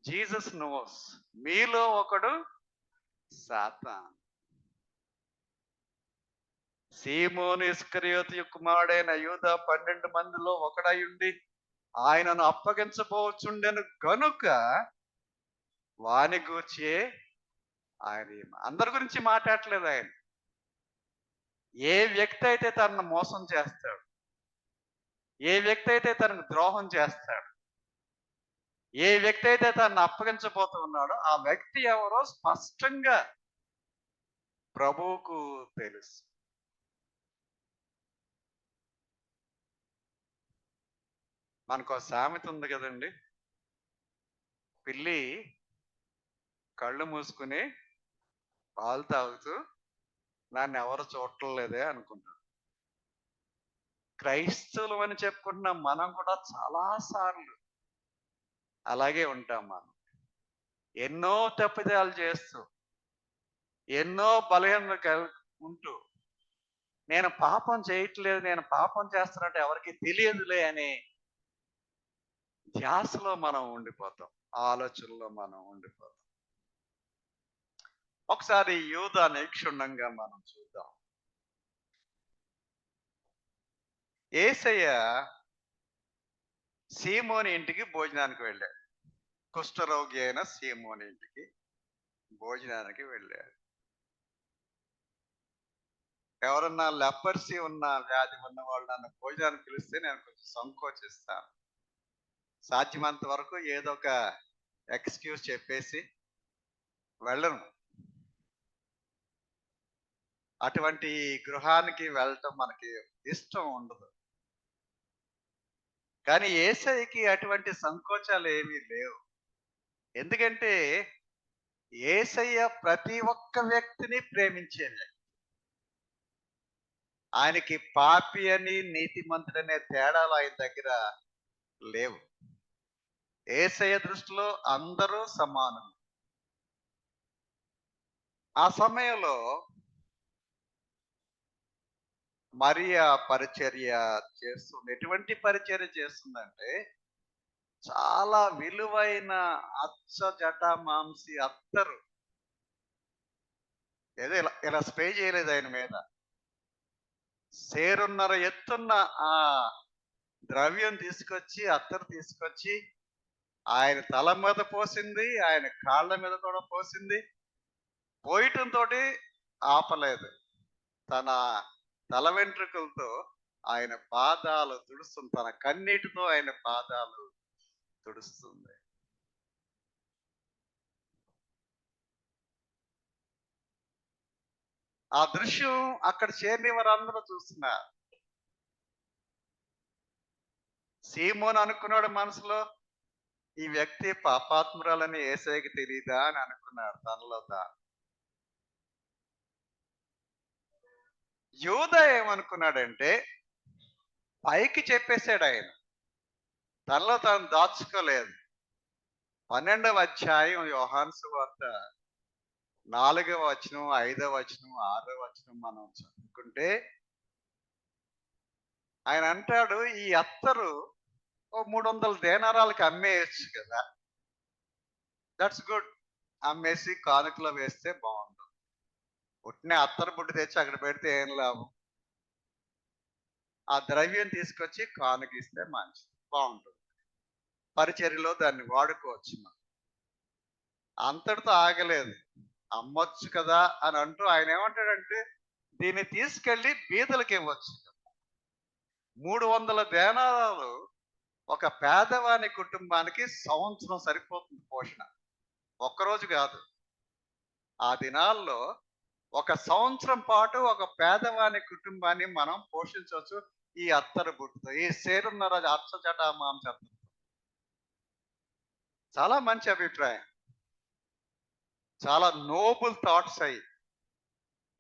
జీసస్ నోస్, మీలో ఒకడు సాతాన్. సీమోను ఇస్కరియోతు కుమారుడైన యూదా 12 మందిలో ఒకడై ఉండి ఆయనను అప్పగించబోచుండెను గనుక వాని గూర్చి ఆయన అందరి గురించి మాట్లాడలేదు. ఆయన ఏ వ్యక్తి అయితే తనను మోసం చేస్తాడు, ఏ వ్యక్తి అయితే తనకు ద్రోహం చేస్తాడు, ఏ వ్యక్తి అయితే తనను అప్పగించబోతూ ఉన్నాడో ఆ వ్యక్తి ఎవరో స్పష్టంగా ప్రభువుకు తెలుసు. మనకు సామెత ఉంది కదండి, పిల్లి కళ్ళు మూసుకుని పాలు తాగుతూ నన్ను ఎవరు చూడలేదే అనుకుంటాడు. క్రైస్తవులు అని చెప్పుకుంటున్న మనం కూడా చాలా సార్లు అలాగే ఉంటాం. మనం ఎన్నో తప్పిదాలు చేస్తూ, ఎన్నో బలహీనతలు ఉంటూ, నేను పాపం చేయట్లేదు, నేను పాపం చేస్తున్నట్టు ఎవరికి తెలియదులే అనే ధ్యాసలో మనం ఉండిపోతాం, ఆలోచనలో మనం ఉండిపోతాం. ఒకసారి యూదాని క్షుణ్ణంగా మనం చూద్దాం. యేసయ్య సీమోని ఇంటికి భోజనానికి వెళ్ళాడు. కుష్ఠరోగి అయిన సీమోని ఇంటికి భోజనానికి వెళ్ళాడు. ఎవరన్నా లెపర్సీ ఉన్న వ్యాధి ఉన్న వాళ్ళు నన్ను భోజనానికి పిలిస్తే నేను కొంచెం సంకోచిస్తాను. సాధ్యమంత వరకు ఏదో ఒక ఎక్స్క్యూజ్ చెప్పేసి వెళ్ళను. అటువంటి గృహానికి వెళ్ళటం మనకి ఇష్టం ఉండదు. కానీ యేసయ్యకి అటువంటి సంకోచాలు ఏమీ లేవు. ఎందుకంటే యేసయ్య ప్రతి ఒక్క వ్యక్తిని ప్రేమించే వ్యక్తి. ఆయనకి పాపి అని నీతిమంతుడనే తేడాలు ఆయన దగ్గర లేవు. యేసయ్య దృష్టిలో అందరూ సమానం. ఆ సమయంలో మరియా పరిచర్య చేస్తుంది. ఎటువంటి పరిచర్య చేస్తుందంటే, చాలా విలువైన అచ్చ జట మాంసి అత్తరు, ఏదో ఇలా ఇలా స్ప్రే చేయలేదు ఆయన మీద, సేరున్నర ఎత్తున్న ఆ ద్రవ్యం తీసుకొచ్చి, అత్తరు తీసుకొచ్చి ఆయన తల మీద పోసింది, ఆయన కాళ్ళ మీద కూడా పోసింది. పోయటంతో ఆపలేదు, తన తల వెంట్రుకలతో ఆయన పాదాలు తుడుస్తుంది, తన కన్నీటితో ఆయన పాదాలు తుడుస్తుంది. ఆ దృశ్యం అక్కడ చేరిన వారందరూ చూస్తున్నారు. సీమోను అనుకున్నాడు మనసులో, ఈ వ్యక్తి పాపాత్మురాలని యేసయ్యకి తెలియదా అని అనుకున్నాడు తనలో తాను. యూదా ఏమనుకున్నాడంటే, పైకి చెప్పేశాడు ఆయన, తనలో తాను దాచుకోలేదు. 12వ అధ్యాయం యోహాను సువార్త 4వ వచనం, 5వ వచనం, 6వ వచనం మనం చదువుకుంటే ఆయన అంటాడు, ఈ అత్తరు ఓ 300 దేనారాలకి అమ్మేయచ్చు కదా, దట్స్ గుడ్, అమ్మేసి కానుకలో వేస్తే బాగుంటుంది. ఉట్టినే అత్తరు బుడ్డి తెచ్చి అక్కడ పెడితే ఏం లాభం? ఆ ద్రవ్యం తీసుకొచ్చి కానుక ఇస్తే మంచిది, బాగుంటుంది, పరిచర్యలో దాన్ని వాడుకోవచ్చు. మనం అంతటితో ఆగలేదు, అమ్మొచ్చు కదా అని అంటూ ఆయన ఏమంటాడంటే, దీన్ని తీసుకెళ్ళి బీదలకి ఇవ్వచ్చు. 300 దేనారాలు ఒక పేదవాని కుటుంబానికి సంవత్సరం సరిపోతుంది పోషణ, ఒక్కరోజు కాదు. ఆ దినాల్లో ఒక సంవత్సరం పాటు ఒక పేదవాని కుటుంబాన్ని మనం పోషించవచ్చు ఈ అత్తరు బుట్టుతో, ఈ సేరున్నర అచ్చజట మాంసంతో. చాలా మంచి అభిప్రాయం, చాలా నోబుల్ థాట్స్ అయ్యి.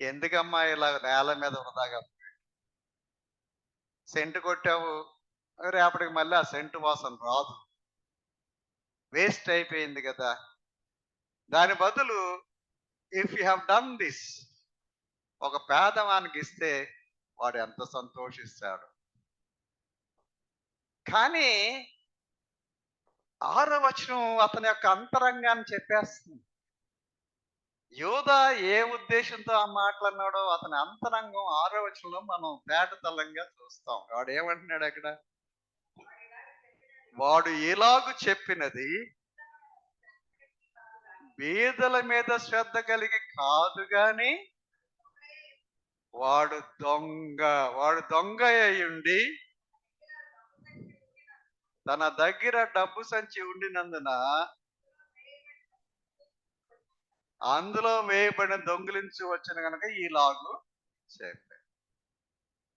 ఎందుకమ్మా ఇలా నేల మీద వృధాగా సెంటు కొట్టావు, రేపటికి మళ్ళీ ఆ సెంటు వాసన రాదు, వేస్ట్ అయిపోయింది కదా. దాని బదులు if you have done this, ఒక పేదవానికి ఇస్తే వాడు ఎంత సంతోషిస్తాడు. కానీ 6వ వచనం అతని యొక్క అంతరంగాన్ని చెప్పేస్తుంది. యూదా ఏ ఉద్దేశంతో ఆ మాటలు అన్నాడో అతని అంతరంగం 6వ వచనంలో మనం తేటతెల్లంగా చూస్తాం. వాడు ఏమంటున్నాడు అక్కడ? వాడు ఇలాగు చెప్పినది బీదల మీద శ్రద్ధ కలిగి కాదు గాని వాడు దొంగ అయ్యుండి తన దగ్గర డబ్బు సంచి ఉండినందున అందులో వేయబడిన దొంగిలించి వచ్చిన కనుక ఈలాగు చెప్పాడు.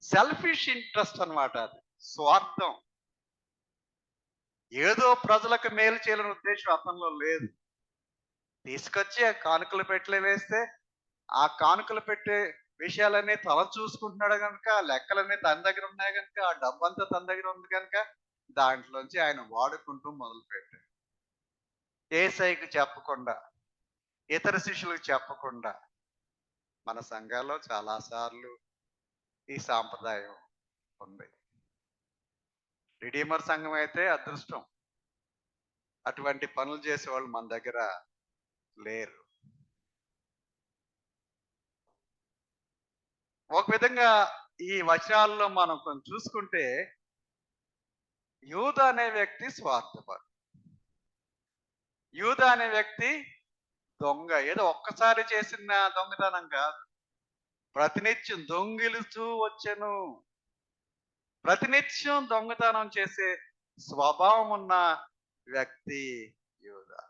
సెల్ఫిష్ ఇంట్రెస్ట్ అన్నమాట, అది స్వార్థం. ఏదో ప్రజలకు మేలు చేయాలనే ఉద్దేశం అతనిలో లేదు. తీసుకొచ్చి ఆ కానుకలు పెట్టలే వేస్తే ఆ కానుకలు పెట్టే విషయాలన్నీ తల చూసుకుంటున్నాడు కనుక, ఆ లెక్కలన్నీ తన దగ్గర ఉన్నాయి కనుక, ఆ డబ్బంతా తన దగ్గర ఉంది కనుక దాంట్లోంచి ఆయన వాడుకుంటూ మొదలుపెట్టాడు. యేసయ్యకు చెప్పకుండా, ఇతర శిష్యులకు చెప్పకుండా. మన సంఘాల్లో చాలాసార్లు ఈ సాంప్రదాయం ఉంది. రిడీమర్ సంఘం అయితే అదృష్టం, అటువంటి పనులు చేసేవాళ్ళు మన దగ్గర లేరు. ఒక విధంగా ఈ వచనాల్లో మనం కొంచెం చూసుకుంటే, యూదా అనే వ్యక్తి స్వార్థపరుడు, యూదా అనే వ్యక్తి దొంగ. ఏదో ఒక్కసారి చేసిన దొంగతనం కాదు, ప్రతినిత్యం దొంగిలుతూ వచ్చెను. ప్రతినిత్యం దొంగతనం చేసే స్వభావం ఉన్న వ్యక్తి యూదా.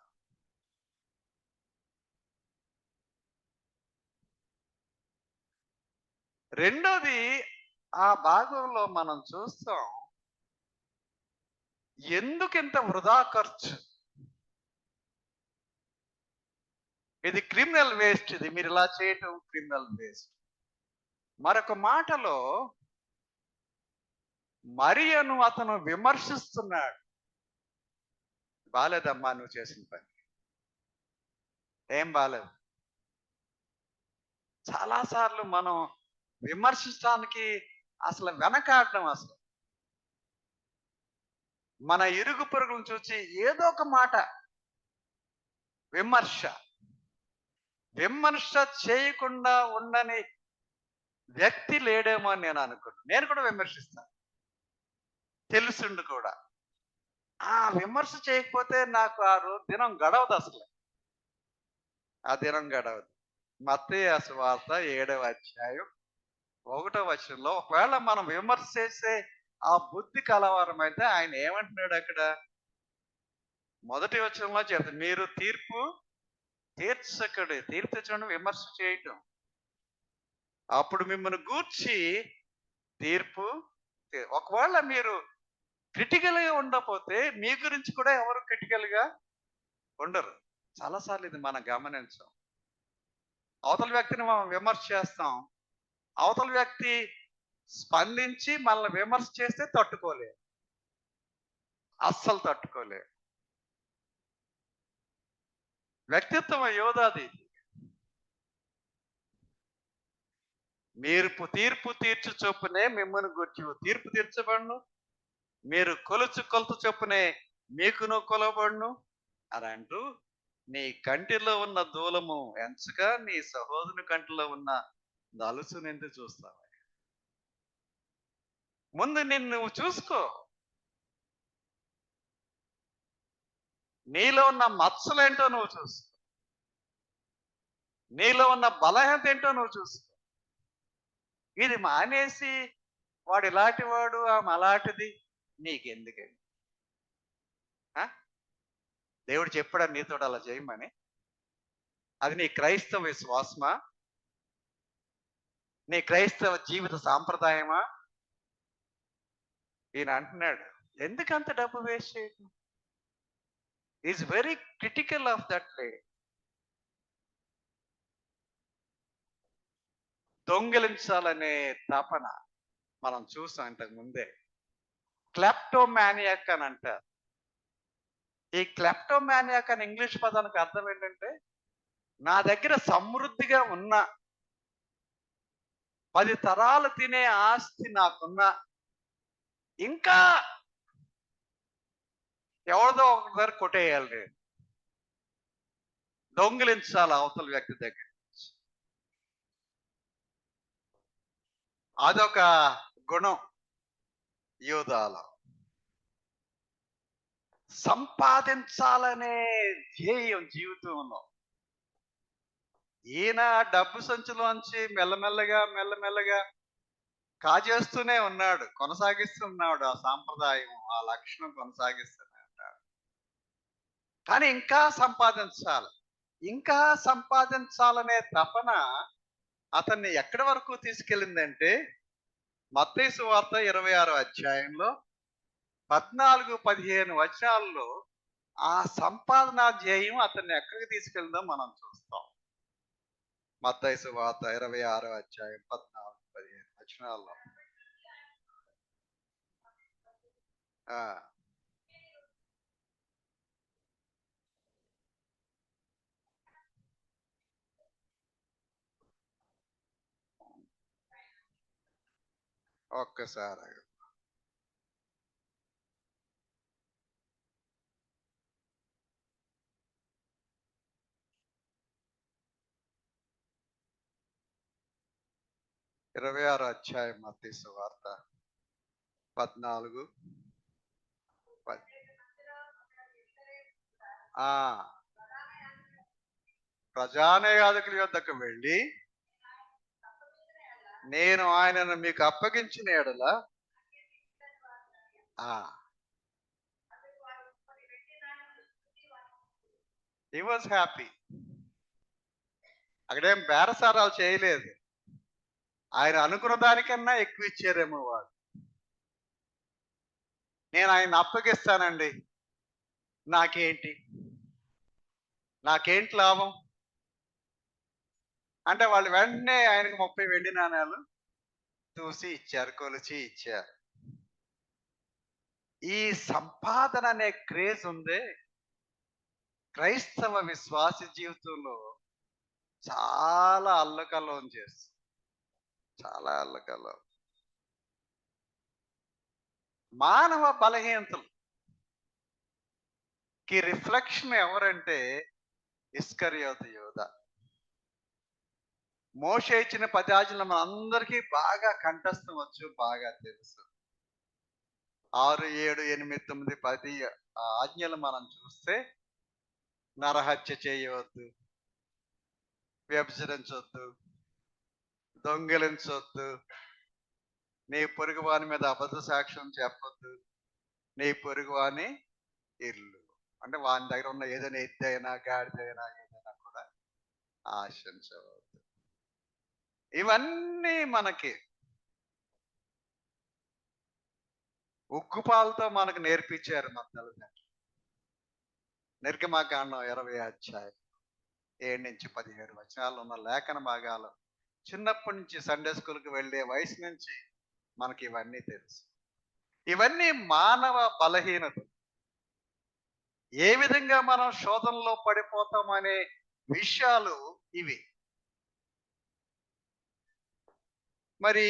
రెండోది, ఆ భాగంలో మనం చూస్తాం, ఎందుకు ఇంత వృధా ఖర్చు? ఇది క్రిమినల్ వేస్ట్, ఇది మీరు ఇలా చేయటం క్రిమినల్ వేస్ట్. మరొక మాటలో మరియను అతను విమర్శిస్తున్నాడు. బాలేదమ్మా నువ్వు చేసిన పని, ఏం బాలేదు. చాలాసార్లు మనం విమర్శించడానికి అసలు వెనకాడడం. అసలు మన ఇరుగు పొరుగులను చూసి ఏదో ఒక మాట విమర్శ చేయకుండా ఉండని వ్యక్తి లేడేమో అని నేను అనుకున్నాను. నేను కూడా విమర్శిస్తాను, తెలుసుండు కూడా. ఆ విమర్శ చేయకపోతే నాకు ఆ రోజు దినం గడవదు, అసలు ఆ దినం గడవదు. మత్తయి సువార్త 7వ అధ్యాయం 1వ వచనంలో, ఒకవేళ మనం విమర్శ చేసే ఆ బుద్ధి కలవారం అయితే ఆయన ఏమంటున్నాడు అక్కడ? మొదటి వచనంలో చెప్తాడు, మీరు తీర్పు తీర్చకడు, తీర్పు తెచ్చడం విమర్శ చేయటం. అప్పుడు మిమ్మల్ని గూర్చి తీర్పు. ఒకవేళ మీరు క్రిటికల్గా ఉండకపోతే మీ గురించి కూడా ఎవరు క్రిటికల్గా ఉండరు. చాలాసార్లు ఇది మనం గమనించాం. అవతల వ్యక్తిని మనం విమర్శ చేస్తాం. అవతల వ్యక్తి స్పందించి మనల్ని విమర్శ చేస్తే తట్టుకోలేం. అస్సలు తట్టుకోలేం. వ్యక్తిత్వం యోధాది. మీరు తీర్పు తీర్చు చొప్పునే మిమ్మల్ని గుర్చి తీర్పు తీర్చబడును. మీరు కొలుచు కొలత చొప్పునే మీకును కొలబడును అని అంటూ, నీ కంటిలో ఉన్న దూలము ఎంచక నీ సహోదరుని కంటిలో ఉన్న నలుసు నింది చూస్తావు. ముందు నిన్ను నువ్వు చూసుకో. నీలో ఉన్న మచ్చలేంటో నువ్వు చూసుకో. నీలో ఉన్న బలహీనత ఏంటో నువ్వు చూసుకో. ఇది మానేసి వాడు ఇలాంటి వాడు ఆమె అలాంటిది నీకెందుకండి? దేవుడు చెప్పాడా నీతో అలా చేయమని? అది నీ క్రైస్తవ విశ్వాసమా? నీ క్రైస్తవ జీవిత సాంప్రదాయమా? ఈయన అంటున్నాడు, ఎందుకంత డబ్బు వేస్ట్ చేయడం? Is very critical of that way. దొంగిలించాలనే తపన మనం చూసాం ఇంతకు ముందే. క్లెప్టోమానియాక్ అని అంటారు. ఈ క్లెప్టోమానియాక్ అని ఇంగ్లీష్ పదానికి అర్థం ఏంటంటే, నా దగ్గర సమృద్ధిగా ఉన్న 10 తరాలు తినే ఆస్తి నాకున్న, ఇంకా ఎవరిదో ఒక దగ్గర కొట్టేయాలి నేను. దొంగిలించాలి అవతల వ్యక్తి దగ్గర. అదొక గుణం యూదాలో. సంపాదించాలనే ధ్యేయం జీవితంలో. ఈయన డబ్బు సంచులోంచి మెల్లమెల్లగా కాజేస్తూనే ఉన్నాడు, కొనసాగిస్తున్నాడు. ఆ సాంప్రదాయం, ఆ లక్షణం కొనసాగిస్తూనే ఉన్నాడు. కానీ ఇంకా సంపాదించాలనే తపన అతన్ని ఎక్కడి వరకు తీసుకెళ్ళిందంటే, మత్తయి సువార్త 26వ అధ్యాయంలో 14-15 వచనాల్లో ఆ సంపాదన ధ్యేయం అతన్ని ఎక్కడికి తీసుకెళ్ళిందో మనం చూస్తాం. మత్తయి సువార్త 26వ అధ్యాయం 14-15 వచనాల్లో. ఒక్కసారి 26వ అధ్యాయం మత్తయి సువార్త 14. ప్రజానయాజకుల యొద్దకు వెళ్ళి, నేను ఆయనను మీకు అప్పగించిన ఎడల he was happy. అక్కడేం బేరసారాలు చేయలేదు. ఆయన అనుకున్న దానికన్నా ఎక్కువ ఇచ్చారేమో వాడు. నేను ఆయన అప్పగిస్తానండి, నాకేంటి లాభం అంటే, వాళ్ళు వెంటనే ఆయనకు 30 వెండి నాణాలు చూసి ఇచ్చారు, కొలిచి ఇచ్చారు. ఈ సంపాదన అనే క్రేజ్ ఉందే క్రైస్తవ విశ్వాస జీవితంలో చాలా అల్లకల్లోం చేస్తుంది. చాలా అల్లకల్లోం. మానవ బలహీనతలకి రిఫ్లెక్షన్ ఎవరంటే ఇస్కరియోతు యూదా. మోషే ఇచ్చిన 10 ఆజ్ఞలు మన అందరికీ బాగా కంఠస్థం వచ్చు, బాగా తెలుసు. 6, 7, 8, 9, 10 ఆజ్ఞలు మనం చూస్తే, నరహత్య చేయవద్దు, వ్యభిచరించొద్దు, దొంగిలించొద్దు, నీ పొరుగువాని మీద అబద్ధ సాక్ష్యం చెప్పొద్దు, నీ పొరుగువాని ఇల్లు అంటే వాని దగ్గర ఉన్న ఏదైనా ఎద్దైనా గాడిదైనా ఏదైనా కూడా ఆశించవద్దు. ఇవన్నీ మనకి ఉగ్గుపాలతో మనకు నేర్పించారు మన తల్లిదండ్రులు. నిర్గమకాండం 20 అధ్యాయం 7-17 వచనాలు ఉన్న లేఖన భాగాలు చిన్నప్పటి నుంచి సండే స్కూల్కి వెళ్ళే వయసు నుంచి మనకి ఇవన్నీ తెలుసు. ఇవన్నీ మానవ బలహీనత. ఏ విధంగా మనం శోధనలో పడిపోతామనే విషయాలు ఇవి. మరి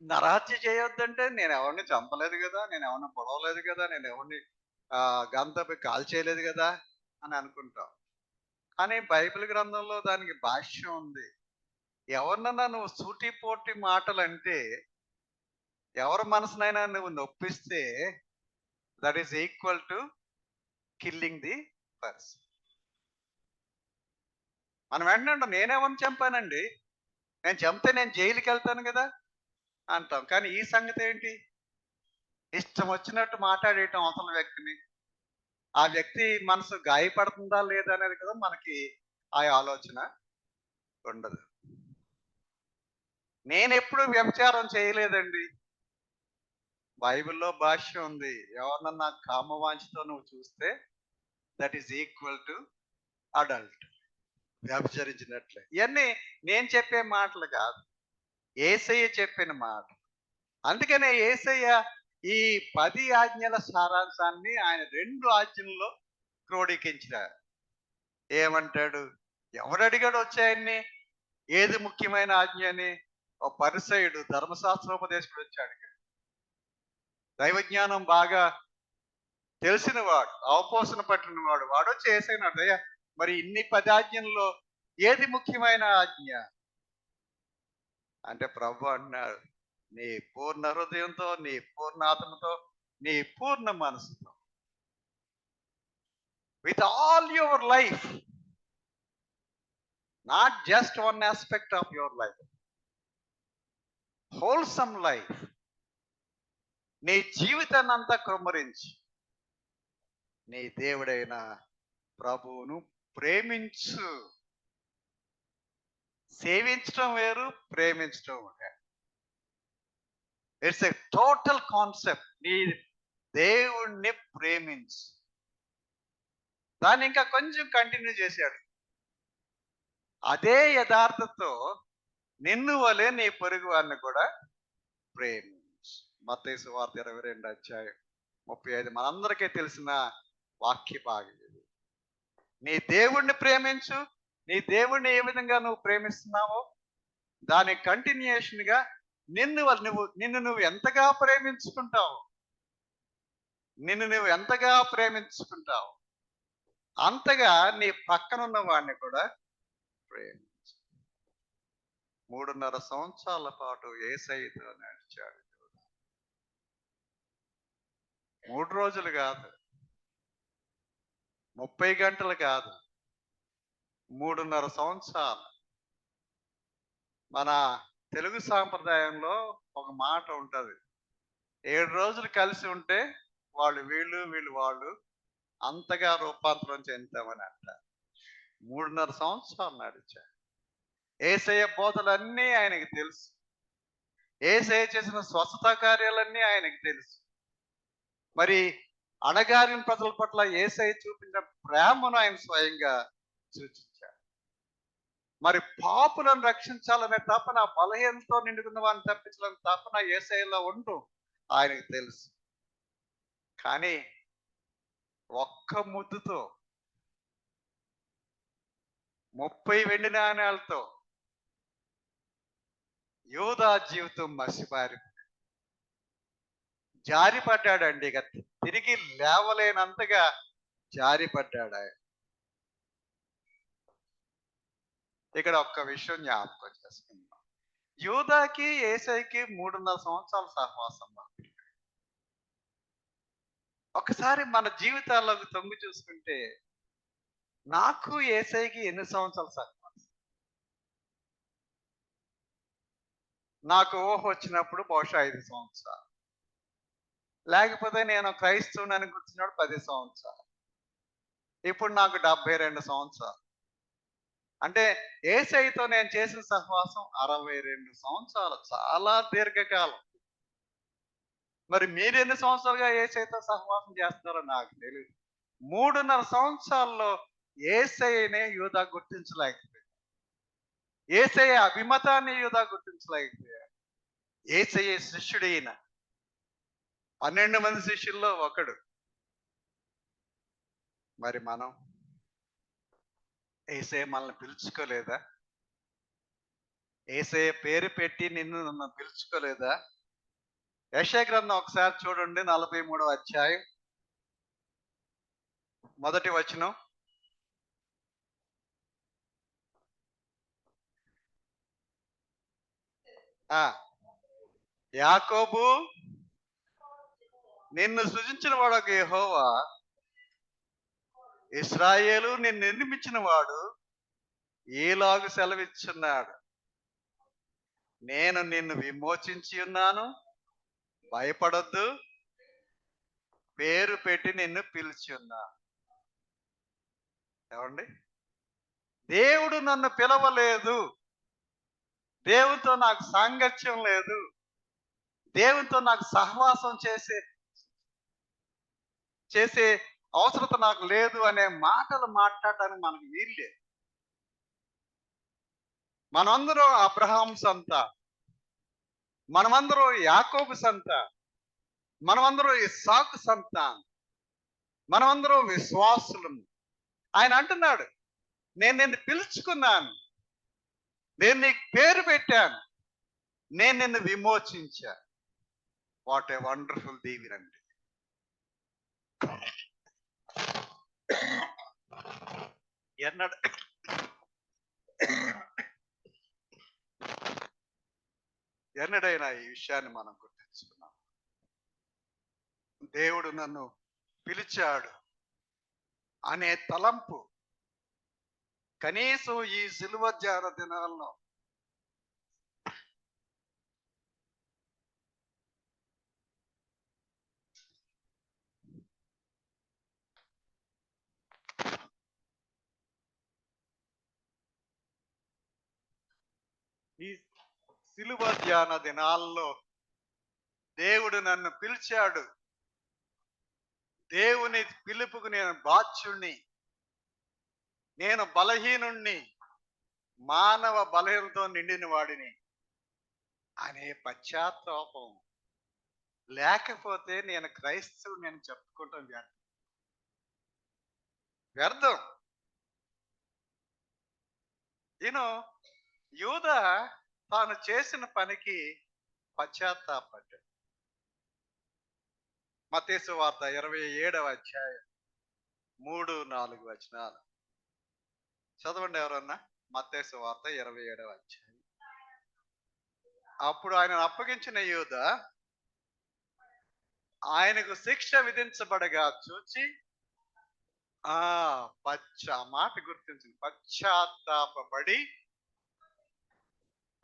నరహత్య చేయొద్దంటే నేను ఎవరిని చంపలేదు కదా, నేను ఎవరిని పొడవలేదు కదా, నేను ఎవరిని గంతపై కాల్ చేయలేదు కదా అని అనుకుంటాం. కానీ బైబిల్ గ్రంథంలో దానికి భాష్యం ఉంది. ఎవరినన్నా నువ్వు సూటిపోటి మాటలు అంటే, ఎవరి మనసునైనా నువ్వు నొప్పిస్తే that is equal to killing the person. మనం వెంటనే నేనెవరిని చంపానండి, నేను చంపితే నేను జైలుకి వెళ్తాను కదా అంటాం. కానీ ఈ సంగతి ఏంటి? ఇష్టం వచ్చినట్టు మాట్లాడేయటం అవతల వ్యక్తిని. ఆ వ్యక్తి మనసు గాయపడుతుందా లేదా అనేది కదా మనకి ఆ ఆలోచన ఉండదు. నేను ఎప్పుడు వ్యభిచారం చేయలేదండి. బైబిల్లో భాష్యం ఉంది, ఎవరినన్నా కామవాంఛతో నువ్వు చూస్తే that is equal to adult, వ్యభిచరించినట్లే. ఇవన్నీ నేను చెప్పే మాటలు కాదు, యేసయ్య చెప్పిన మాట. అందుకనే యేసయ్య ఈ 10 ఆజ్ఞల సారాంశాన్ని ఆయన 2 ఆజ్ఞల్లో క్రోడీకించారు. ఏమంటాడు? ఎవరు అడిగాడు వచ్చాయన్ని ఏది ముఖ్యమైన ఆజ్ఞ అని? ఓ పరిసయుడు ధర్మశాస్త్రోపదేశకుడు వచ్చి అడిగాడు. దైవజ్ఞానం బాగా తెలిసిన వాడు, అవపోసన పట్టిన వాడు, వాడు వచ్చి యేసయ్యనాడు, అయ్యా మరి ఇన్ని 10 ఆజ్ఞల్లో ఏది ముఖ్యమైన ఆజ్ఞ అంటే ప్రభు అన్నాడు, నీ పూర్ణ హృదయంతో, నీ పూర్ణ ఆత్మతో, నీ పూర్ణ మనసుతో, with all your life, not just one aspect of your life, wholesome life, నీ జీవితాన్ని అంతా కృమ్మరించి నీ దేవుడైన ప్రభువును ప్రేమించు. సేవించడం వేరు, ప్రేమించడం వేరు. It's a total concept. నీ దేవుణ్ణి ప్రేమించు. దాన్ని ఇంకా కొంచెం కంటిన్యూ చేశాడు. అదే యథార్థతో నిన్ను వలె నీ పొరుగు వారిని కూడా ప్రేమించు. మత్తయి సువార్త 22 అధ్యాయం 35 మనందరికీ తెలిసిన వాక్య భాగం ఇది. నీ దేవుణ్ణి ప్రేమించు. నీ దేవుణ్ణి ఏ విధంగా నువ్వు ప్రేమిస్తున్నావో దాని కంటిన్యూషన్ గా నిన్ను నువ్వు ఎంతగా ప్రేమించుకుంటావు, అంతగా నీ పక్కనున్న వాడిని కూడా ప్రేమించు. 3.5 సంవత్సరాల పాటు యేసయ్యతో నడిచాడు. 3 రోజులు కాదు, 30 గంటలు కాదు, 3.5 సంవత్సరాలు. మన తెలుగు సాంప్రదాయంలో ఒక మాట ఉంటది, 7 రోజులు కలిసి ఉంటే వాళ్ళు వీళ్ళు వాళ్ళు అంతగా రూపాంతరం చెందుతామని అంటారు. 3.5 సంవత్సరాలు నడిచాడు. యేసయ్య బోధలన్నీ ఆయనకి తెలుసు. యేసయ్య చేసిన స్వస్థత కార్యాలన్నీ ఆయనకి తెలుసు. మరి అణగారిన ప్రజల పట్ల యేసయ్య చూపించిన ప్రేమను ఆయన స్వయంగా సూచించాడు. మరి పాపులను రక్షించాలనే తపన, బలహీనతో నిండుకున్న వారిని తప్పించాలనే తపన యేసయ్యలో ఉంటూ ఆయనకు తెలుసు. కానీ ఒక్క ముద్దుతో 30 వెండి నాణ్యాలతో యూదా జీవితం మసిపారి జారిపడ్డాడండి. ఇక తిరిగి లేవలేనంతగా జారిపడ్డాడు ఆయన. ఇక్కడ ఒక్క విషయం జ్ఞాపకం చేసుకుందాం. యూదాకి యేసయ్యకి 3.5 సంవత్సరాల సహవాసం. ఒకసారి మన జీవితాల్లోకి తొంగి చూసుకుంటే నాకు యేసయ్యకి ఎన్ని సంవత్సరాల సహవాసం? నాకు ఊహ వచ్చినప్పుడు బహుశా 5 సంవత్సరాలు, లేకపోతే నేను క్రైస్తవుని కూర్చున్నాడు 10 సంవత్సరాలు. ఇప్పుడు నాకు 72 సంవత్సరాలు. అంటే యేసయ్యతో నేను చేసిన సహవాసం 62 సంవత్సరాలు. చాలా దీర్ఘకాలం. మరి మీరు ఎన్ని సంవత్సరాలుగా ఏసైతో సహవాసం చేస్తున్నారో నాకు తెలియదు. 3.5 సంవత్సరాల్లో ఏసైనే యూదా గుర్తించలేకపోయాడు. ఏసయ్య అభిమతాన్ని యూదా గుర్తించలేకపోయాడు. ఏసయ్య శిష్యుడు ఈయన. 12 మంది శిష్యుల్లో ఒకడు. మరి మనం ఏసయ్య మనల్ని పిలుచుకోలేదా? ఏసయ్య పేరు పెట్టి నన్ను పిలుచుకోలేదా? యెషయా గ్రంథం ఒకసారి చూడండి, 43వ అధ్యాయం మొదటి వచనం. యాకోబు, నిన్ను సృజించిన వాడు ఒక యెహోవా, ఇశ్రాయేలు నిన్ను నిర్మించిన వాడు ఈలాగు సెలవిచ్చున్నాడు, నేను నిన్ను విమోచించి ఉన్నాను, భయపడొద్దు, పేరు పెట్టి నిన్ను పిలిచి ఉన్నాను. ఏమండి, దేవుడు నన్ను పిలవలేదు, దేవునితో నాకు సాంగత్యం లేదు, దేవునితో నాకు సహవాసం చేసే అవసరత నాకు లేదు అనే మాటలు మాట్లాడటానికి మనకు వీల్లేదు. మనమందరం అబ్రహాం సంత, మనమందరం యాకోబు సంత, మనమందరం ఇస్సాకు సంతానం, మనమందరం విశ్వాసులం. ఆయన అంటున్నాడు, నేను నిన్ను పిలుచుకున్నాను, నేను నీకు పేరు పెట్టాను, నేను నిన్ను విమోచించాను. What a wonderful దీవెనండి. ఎన్నడైనా ఈ విషయాన్ని మనం గుర్తించుకున్నాం. దేవుడు నన్ను పిలిచాడు అనే తలంపు కనీసం ఈ సిలువ ధ్యాన దినాల్లో ఈ సిలువ ధ్యాన దినాల్లో దేవుడు నన్ను పిలిచాడు, దేవుని పిలుపుకు నేను బాధ్యుణ్ణి, నేను బలహీనుణ్ణి, మానవ బలహీనతో నిండిన వాడిని అనే పశ్చాత్తాపం లేకపోతే నేను క్రైస్తవుడు నేను చెప్పుకుంటాం వ్యర్థం. యూదా తాను చేసిన పనికి పశ్చాత్తాపడ్డాడు. మత్తయి సువార్త 27వ అధ్యాయం 3-4 వచనాలు చదవండి ఎవరన్నా. మత్తయి సువార్త 27వ అధ్యాయం. అప్పుడు ఆయనను అప్పగించిన యూదా ఆయనకు శిక్ష విధించబడగా చూచి మాట గుర్తించింది, పశ్చాత్తాపడి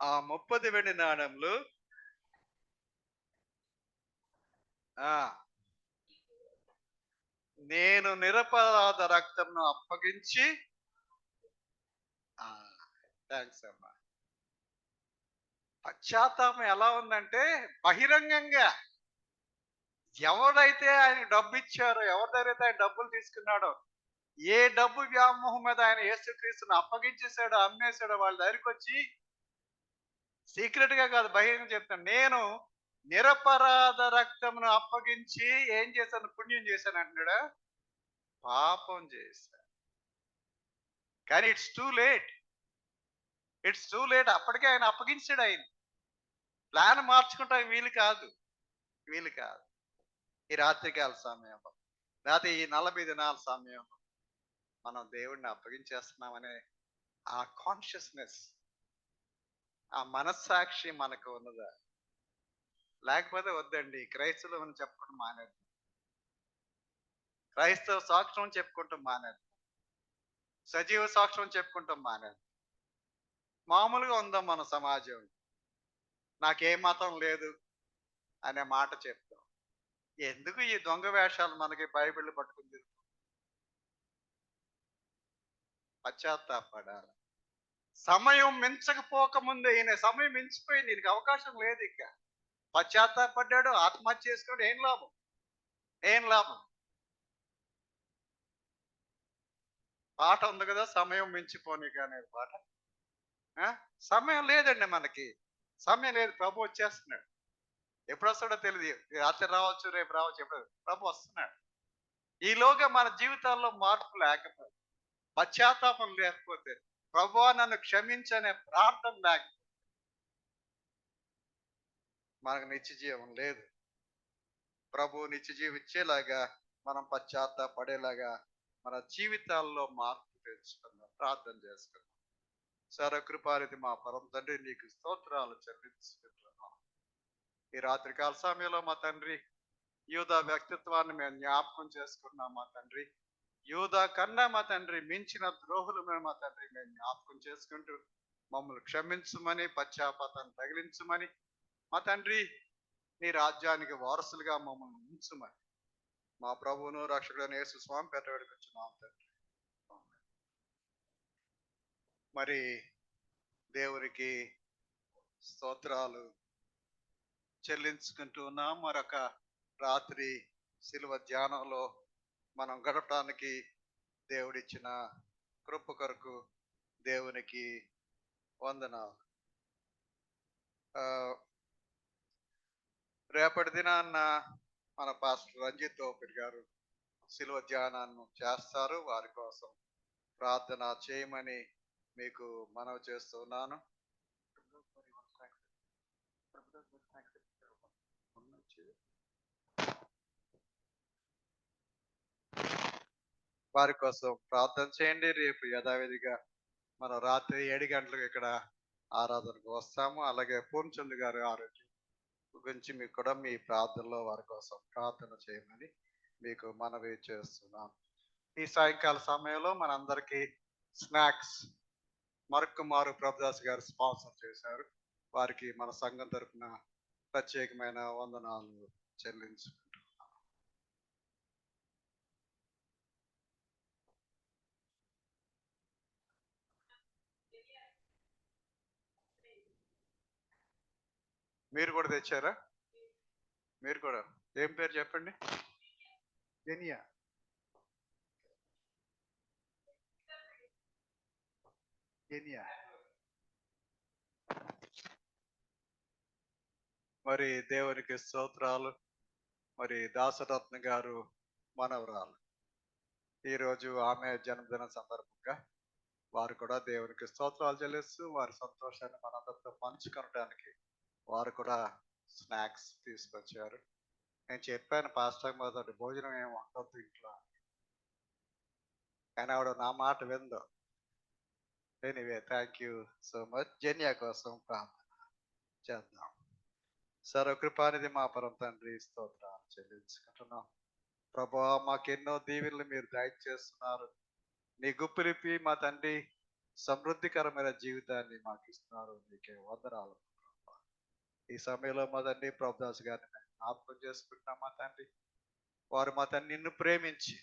ఆ 30 వెండి నాణెంలు నేను నిరపరాధ రక్తంను అప్పగించి థ్యాంక్స్ అమ్మా. పశ్చాత్తాపం ఎలా ఉందంటే బహిరంగంగా ఎవరైతే ఆయన డబ్బు ఇచ్చారో, ఎవరి దగ్గర ఆయన డబ్బులు తీసుకున్నాడో, ఏ డబ్బు వ్యామోహం మీద ఆయన యేసుక్రీస్తును అప్పగించేశాడో, అమ్మేశాడో, వాళ్ళ దగ్గరికి వచ్చి సీక్రెట్ గా కాదు బహిరంగ చెప్తాను, నేను నిరపరాధ రక్తమును అప్పగించి ఏం చేశాను, పుణ్యం చేశాను అంటున్నాడా, పాపం చేశాను. కానీ it's too late, it's too late. అప్పటికే ఆయన అప్పగించాడు. ఆయన ప్లాన్ మార్చుకుంటా వీలు కాదు. ఈ రాత్రికాల సమయంలో, లేకపోతే ఈ 40 దినాల సమయంలో మనం దేవుడిని అప్పగించేస్తున్నామనే ఆ కాన్షియస్నెస్, ఆ మనస్సాక్షి మనకు ఉన్నదా? లేకపోతే వద్దండి, క్రైస్తవులు చెప్పుకుంటూ మానేది, క్రైస్తవ సాక్ష్యం చెప్పుకుంటూ మానేది, సజీవ సాక్ష్యం చెప్పుకుంటూ మానేది. మామూలుగా ఉందాం మన సమాజం, నాకే మతం లేదు అనే మాట చెప్తాం. ఎందుకు ఈ దొంగ వేషాలు మనకి బైబిల్ పట్టుకుంది? పశ్చాత్తాపడాలి. సమయం మించకపోక ముందే, ఈయన సమయం మించిపోయింది, దీనికి అవకాశం లేదు. ఇక పశ్చాత్తాపడ్డాడు, ఆత్మహత్య చేసుకున్నాడు, ఏం లాభం? ఏం లాభం? పాట ఉంది కదా, సమయం మించిపోనీకి అనే పాట. ఆ? సమయం లేదండి మనకి, సమయం లేదు. ప్రభు వచ్చేస్తున్నాడు. ఎప్పుడు వస్తాడో తెలియదు. రాత్రి రావచ్చు, రేపు రావచ్చు, ఎప్పుడు ప్రభు వస్తున్నాడు. ఈలోగా మన జీవితాల్లో మార్పు లేకపోతే, పశ్చాత్తాపం లేకపోతే, ప్రభువా నన్ను క్షమించనే ప్రార్థన లేకపోతే మనకు నిత్య జీవం లేదు. ప్రభు నిత్య జీవం ఇచ్చేలాగా మనం పశ్చాత్తాపడేలాగా మన జీవితాల్లో మార్పు తెచ్చుకుందాం, ప్రార్థన చేసుకుందాం. సర్వకృపానిధి మా పరమ తండ్రి, నీకు స్తోత్రాలు చెల్లించుకుంటున్నాం. ఈ రాత్రికాల సమయంలో మా తండ్రి, యూదా వ్యక్తిత్వాన్ని మేము జ్ఞాపకం చేసుకున్నాం మా తండ్రి. యూదా కన్నా మా తండ్రి మించిన ద్రోహులు మేము మా తండ్రి మేము జ్ఞాపకం చేసుకుంటూ మమ్మల్ని క్షమించమని, పశ్చాత్తాపాన్ని తగిలించమని మా తండ్రి, నీ రాజ్యానికి వారసులుగా మమ్మల్ని ఉంచుమని మా ప్రభువును రక్షకుడైన యేసు స్వామి పేట వేడుకొచ్చున్నాం తండ్రి. మరి దేవునికి స్తోత్రాలు చెల్లించుకుంటూ ఉన్నాం. మరొక రాత్రి శిలువ ధ్యానంలో మనం గడపడానికి దేవుడిచ్చిన కృప కొరకు దేవునికి వందనాలు. రేపటి దినాన్న మన పాస్టర్ రంజిత్ ఓపిరి గారు శిలువ ధ్యానాన్ని చేస్తారు. వారి కోసం ప్రార్థన చేయమని మీకు మనవి చేస్తున్నాను. వారి కోసం ప్రార్థన చేయండి. రేపు యథావిధిగా మనం రాత్రి 7 గంటలకు ఇక్కడ ఆరాధనకు వస్తాము. అలాగే పూర్ణచంద్ర గారి ఆరోగ్యం గురించి మీకు కూడా మీ ప్రార్థనలో వారి కోసం ప్రార్థన చేయమని మీకు మనవి చేస్తున్నాను. ఈ సాయంకాల సమయంలో మనందరికీ స్నాక్స్ మరొకమారు ప్రభుదాస్ గారు స్పాన్సర్ చేశారు. వారికి మన సంఘం తరఫున ప్రత్యేకమైన వందనాలు చెల్లించుకుంటున్నాం. మీరు కూడా తెచ్చారా? మీరు కూడా ఏం పేరు చెప్పండి? జెనియా. జెనియా. మరి దేవునికి స్తోత్రాలు. మరి దాసరత్న గారు మనవరాలు, ఈరోజు ఆమె జన్మదిన సందర్భంగా వారు కూడా దేవునికి స్తోత్రాలు చెల్లిస్తూ వారి సంతోషాన్ని మనందరితో పంచుకోవడానికి వారు కూడా స్నాక్స్ తీసుకొచ్చారు. నేను చెప్పాను పాస్టర్ మొదటి భోజనం ఏమి వండొద్దు ఇంట్లో, కానీ ఆవిడ నా మాట విందో. Anyway, thank you so much. జెనియా కోసం ప్రార్థన చేద్దాం. సర్వకృపానిధి మా పరమ తండ్రి, స్తోత్రాలు చెల్లించుకుంటున్నాం. ప్రభువా, మాకెన్నో దీవెనలు మీరు దయచేస్తున్నారు. నీ గుప్పిలిపి మా తండ్రి సమృద్ధికరమైన జీవితాన్ని మాకు ఇస్తున్నారు. నీకే వందనాలు. ఈ సమయంలో మా తండ్రి ప్రభుదాస్ గారిని మేము జ్ఞాపకం చేసుకుంటున్నాం మా తండ్రి. వారు మా తండ్రి నిన్ను ప్రేమించి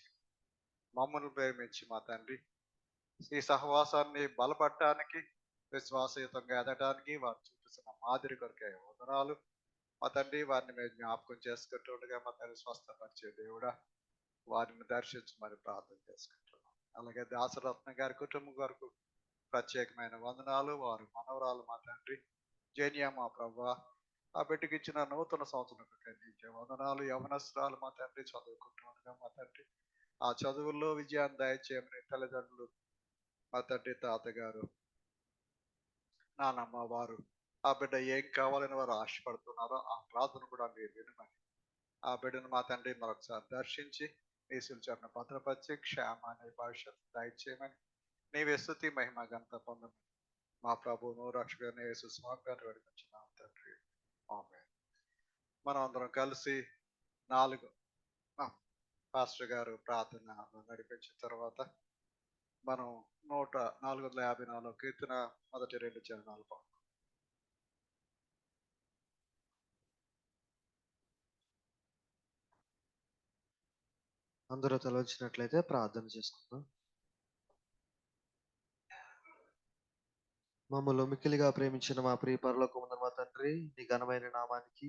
మమ్మల్ని ప్రేమించి మా తండ్రి ఈ సహవాసాన్ని బలపడటానికి, విశ్వాసయుతంగా ఎదగడానికి వారు చూపిస్తున్న మాదిరి కొరకే వందనాలు మా తండ్రి. వారిని మేము జ్ఞాపకం చేసుకుంటుండగా మా తండ్రి స్వస్థపరిచే దేవుడా, వారిని దర్శించమని ప్రార్థన చేసుకుంటున్నాం. అలాగే దాసరత్న గారి కుటుంబం వరకు ప్రత్యేకమైన వందనాలు. వారు మనవరాలు మా తండ్రి జేనియా మా ప్రభువా, ఆ బిడ్డకి ఇచ్చిన నూతన సంవత్సరం నీకే వందనాలు. యవనస్త్రాలు మా తండ్రి చదువుకుంటుండగా మా తండ్రి ఆ చదువుల్లో విజయాన్ని దయచేయమని తల్లిదండ్రులు మా తండ్రి తాతగారు నానమ్మ వారు ఆ బిడ్డ ఏం కావాలని వారు ఆశపడుతున్నారో ఆ ప్రార్థన కూడా మీరు వినమని ఆ బిడ్డను మా తండ్రి మరొకసారి దర్శించి నీ శిల్చరణ భద్రపరిచి క్షేమాన్ని భవిష్యత్తు దయచేయమని నీవే స్తుతి మహిమ ఘనత పొందమని మా ప్రభువును రక్షకుడైన యేసు స్వామి గారు వేడుకొంచున్నాం తండ్రి. ఆమేన్. మనం అందరం కలిసి 4 పాస్టర్ గారు ప్రార్థన నడిపించిన తర్వాత మనం 454 కీర్తన మొదటి 2 చరణాలు పాడు. అందరూ తలొచ్చినట్లయితే ప్రార్థన చేసుకుందాం. మమ్మల్ని మిక్కిలిగా ప్రేమించిన మా ప్రియ పరలోకమున్న మా తండ్రి, నీ ఘనమైన నామానికి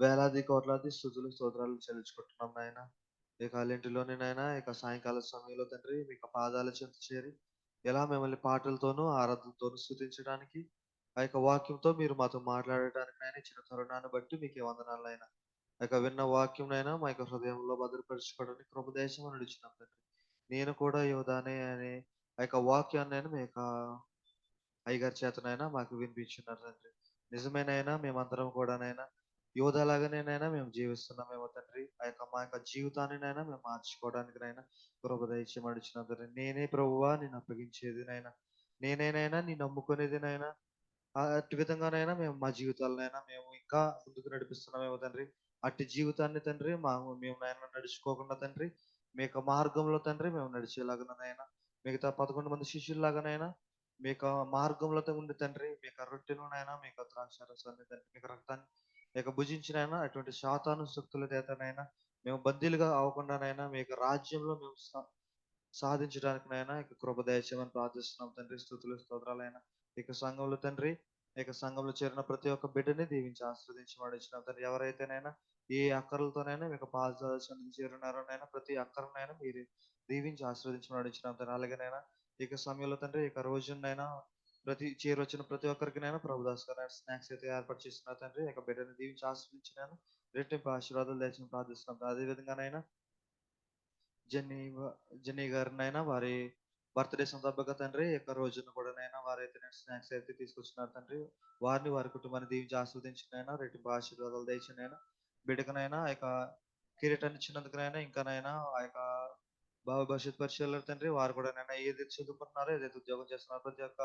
వేలాది కోట్లాది స్తుతులు స్తోత్రాలు చెల్లించుకుంటున్నాం నాయన. ఇక అల్లింటిలోనే నాయన ఇక సాయంకాల సమయంలో తండ్రి మీకు పాదాల చెంత చేరి ఎలా మిమ్మల్ని పాటలతోనూ ఆరాధనతోనూ స్తుతించడానికి ఆ యొక్క వాక్యంతో మీరు మాతో మాట్లాడటానికి నాయన ఇచ్చిన తరుణాన్ని బట్టి మీకే వందనాలు అయినా ఆ యొక్క విన్న వాక్యం నైనా మా యొక్క హృదయంలో భద్రపరచుకోవడానికి కృపదేశం నడిచినాం తండ్రి. నేను కూడా యోధానే అనే ఆ యొక్క వాక్యాన్ని నేను మీ యొక్క అయ్యగారి చేతనైనా మాకు వినిపించున్నారు తండ్రి. నిజమేనైనా మేమందరం కూడానైనా యోధలాగానేనైనా మేము జీవిస్తున్నామేమో తండ్రి. ఆ యొక్క మా యొక్క జీవితాన్నినైనా మేము మార్చుకోవడానికినైనా కృప దయచేయమనిచున్నాం తండ్రి. నేనే ప్రభువా నిన్ను అప్పగించేది నాయన. నేనేనైనా నీ నమ్ముకునేది నాయన. అట్టి విధంగానైనా మేము మా జీవితాలనైనా మేము ఇంకా ముందుకు నడిపిస్తున్నామేమో తండ్రి. అట్టి జీవితాన్ని తండ్రి మేము నాయన నడుచుకోకుండా తండ్రి మీ యొక్క మార్గంలో తండ్రి మేము నడిచేలాగానైనా మిగతా 11 మంది శిష్యుల్లాగానైనా మీ యొక్క మార్గంలో ఉండి తండ్రి మీ యొక్క రొట్టెలోనైనా మీ యొక్క ద్రాక్షారసాన్ని తండ్రి మీ యొక్క రక్తాన్ని మీ యొక్క భుజించినైనా అటువంటి శాతాను శక్తుల చేతనైనా మేము బందీలుగా అవ్వకుండానైనా మీ యొక్క రాజ్యంలో మేము సాధించడానికినైనా ఇక కృప దయచేయమని ప్రార్థిస్తున్నాం తండ్రి. స్తుతులు స్తోత్రాలైనా ఇక సంఘంలో తండ్రి ఇక సంఘంలో చేరిన ప్రతి ఒక్క బిడ్డని దీవించి ఆశీర్వదించి వాడించినాం తండ్రి. ఎవరైతేనైనా ఏ అక్కర్లతోనైనా మీకు పాదాలను చేరున్నారోనైనా ప్రతి అక్కరనైనా మీరు దీవించి ఆశీర్వదించి వాడించినాం తండ్రి. అలాగేనైనా ఇక సమయంలో తండ్రి ఇక రోజునైనా చేరొచ్చిన ప్రతి ఒక్కరికినైనా ప్రభుదాస్ గారు స్నాక్స్ అయితే ఏర్పాటు చేస్తున్నారు తండ్రి. ఇక బిడ్డని దీవించి ఆశీర్వదించినాను రెట్టింపు ఆశీర్వాదాలు దయచేసి ప్రార్థిస్తున్నాం. అదే విధంగానైనా జెన్నీ జెన్నీ గారినైనా వారి బర్త్డే సందర్భంగా తండ్రి యొక్క రోజున కూడానైనా వారైతే స్నాక్స్ అయితే తీసుకొచ్చినారు తండ్రి. వారిని వారి కుటుంబాన్ని దీవించి ఆస్వాదించినైనా రెట్టింపు ఆశీర్వాదాలు దయచినైనా బిడ్డకనైనా ఆ యొక్క కిరీటాన్ని ఇచ్చినందుకునైనా ఇంకానైనా ఆ యొక్క భవిష్యత్ పరిచయాలు తండ్రి వారు కూడానైనా ఏదైతే చదువుకుంటున్నారో ఏదైతే ఉద్యోగం చేస్తున్నారో ప్రతి ఒక్క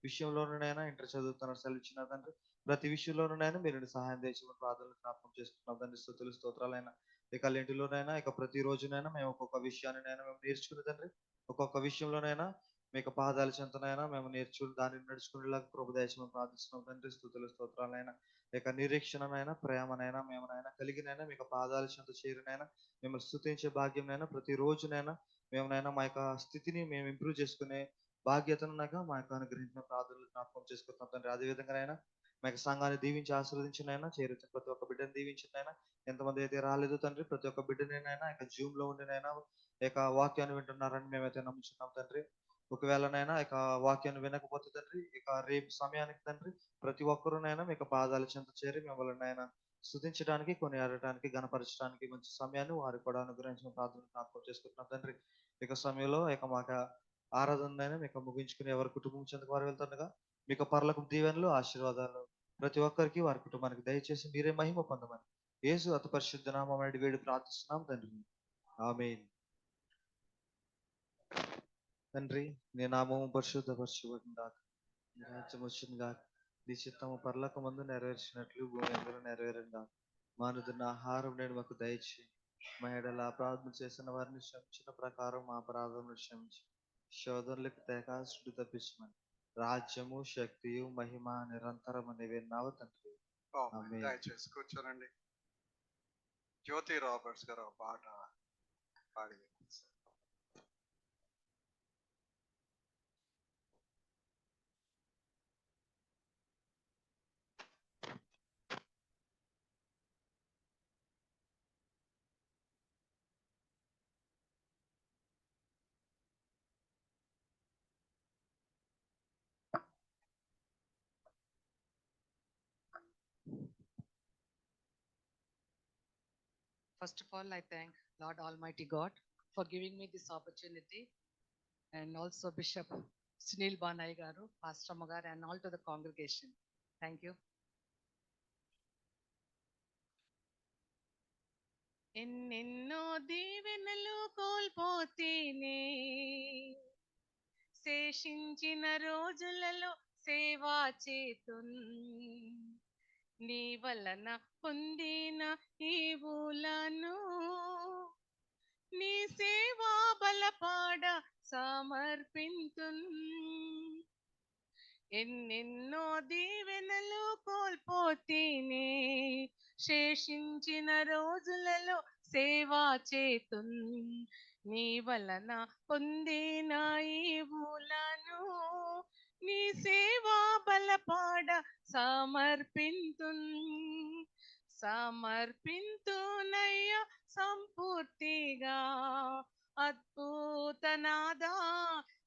విషయంలోనైనా ఇంటర్ చదువుతున్నారు సెలవు తండ్రి. ప్రతి విషయంలోనైనా మీరు సహాయం చేసి ప్రార్థనలు జ్ఞాపకం చేసుకుంటున్నాం తండ్రి. స్తుతులు స్తోత్రాలైనా ఇక ఇంటిలోనైనా ఇక ప్రతి రోజునైనా మేము ఒక్కొక్క విషయాన్నినైనా మేము నేర్చుకుని తండ్రి. ఒక్కొక్క విషయంలోనైనా మీకు పాదాల చెంతనైనా మేము నేర్చుకుని దాన్ని నడుచుకునేలాగా కృప దయచేయమని ప్రార్థిస్తున్నాం తండ్రి. స్తుతులు స్తోత్రాలైనా ఇక నిరీక్షణనైనా ప్రేమనైనా మేమునైనా కలిగినైనా మీకు పాదాల చెంత చేరినైనా మిమ్మల్ని స్తుతించే భాగ్యంనైనా ప్రతి రోజునైనా మేమునైనా మా యొక్క స్థితిని మేము ఇంప్రూవ్ చేసుకునే బాధ్యతను మా యొక్క అనుగ్రహించిన ప్రార్థనలు జ్ఞాపకం చేసుకుంటున్నాం తండ్రి. అదే విధంగానైనా మా యొక్క సంఘాన్ని దీవించి ఆశీర్వదించినైనా చేరుతున్న ప్రతి ఒక్క బిడ్డను దీవించినైనా ఎంతమంది అయితే రాలేదు తండ్రి ప్రతి ఒక్క బిడ్డనైనా ఇక జూమ్ లో ఉండినైనా ఇక వాక్యాన్ని వింటున్నారని మేమైతే నమ్ముచున్నాం తండ్రి. ఒకవేళనైనా ఇక వాక్యాన్ని వినకపోతే తండ్రి ఇక రేపు సమయానికి తండ్రి ప్రతి ఒక్కరునైనా మీకు పాదాల చెంత చేరి మిమ్మల్ని ఆయన స్తుతించడానికి కొనియాడటానికి గణపరచడానికి మంచి సమయాన్ని వారికి కూడా అనుగ్రహించిన ప్రార్థన జ్ఞాపకం చేసుకుంటున్నాం తండ్రి. ఇక సమయంలో ఇక మాకు ఆరాధనైనా మీకు ముగించుకుని ఎవరి కుటుంబం చెందుకు వారు వెళ్తుండగా మీకు పరలోకపు దీవెనలు ఆశీర్వాదాలు ప్రతి ఒక్కరికి వారి కుటుంబానికి దయచేసి మీరే మహిమ పొందమని యేసు అతి పరిశుద్ధ నామమున అడిగి వేడి ప్రార్థిస్తున్నాం తండ్రి. ఆమేన్. తండ్రి నీ నామము పరిశుద్ధపరచబడును గాక. నీ రాజ్యం వచ్చును గాక. నీ చిత్తము పరలోకమందు నెరవేర్చినట్లు భూమి అందరూ నెరవేరును గాక. మానుదిన ఆహారం నేడు మాకు దయచేయి. మా ఎడల అపరాధం చేసిన వారిని క్షమించిన ప్రకారం మా అపరాధములను క్షమించి శోధనలకు తేకాసుడు తప్పించమని రాజ్యము శక్తియు మహిమ నిరంతరం అనేవి విన్నావు తండ్రి. ఆమేన్. దయచేసి కూర్చోనండి. జ్యోతి రాబర్ట్స్ గారు ఒక పాట పాడి వినిపిస్తారు. First of all, I thank Lord Almighty God for giving me this opportunity, and also Bishop Sunil Banai Garu, Pastor Magar, and all to the congregation. Thank you. ఎన్నెన్నో దీవెనలు కోల్పోతేనే శేషించిన రోజులలో సేవా చేతున్ నీ వలన పొందిన ఈవులను నీ సేవా బలపాడ సమర్పింతున్ ఎన్నెన్నో దీవెనలు కోల్పోతేనే శేషించిన రోజులలో సేవా చేతున్ నీ వలన పొందిన ఈవులను నీ సేవా బలపాడ సమర్పింతునయ్యా సంపూర్తిగా. అద్భుతనాదా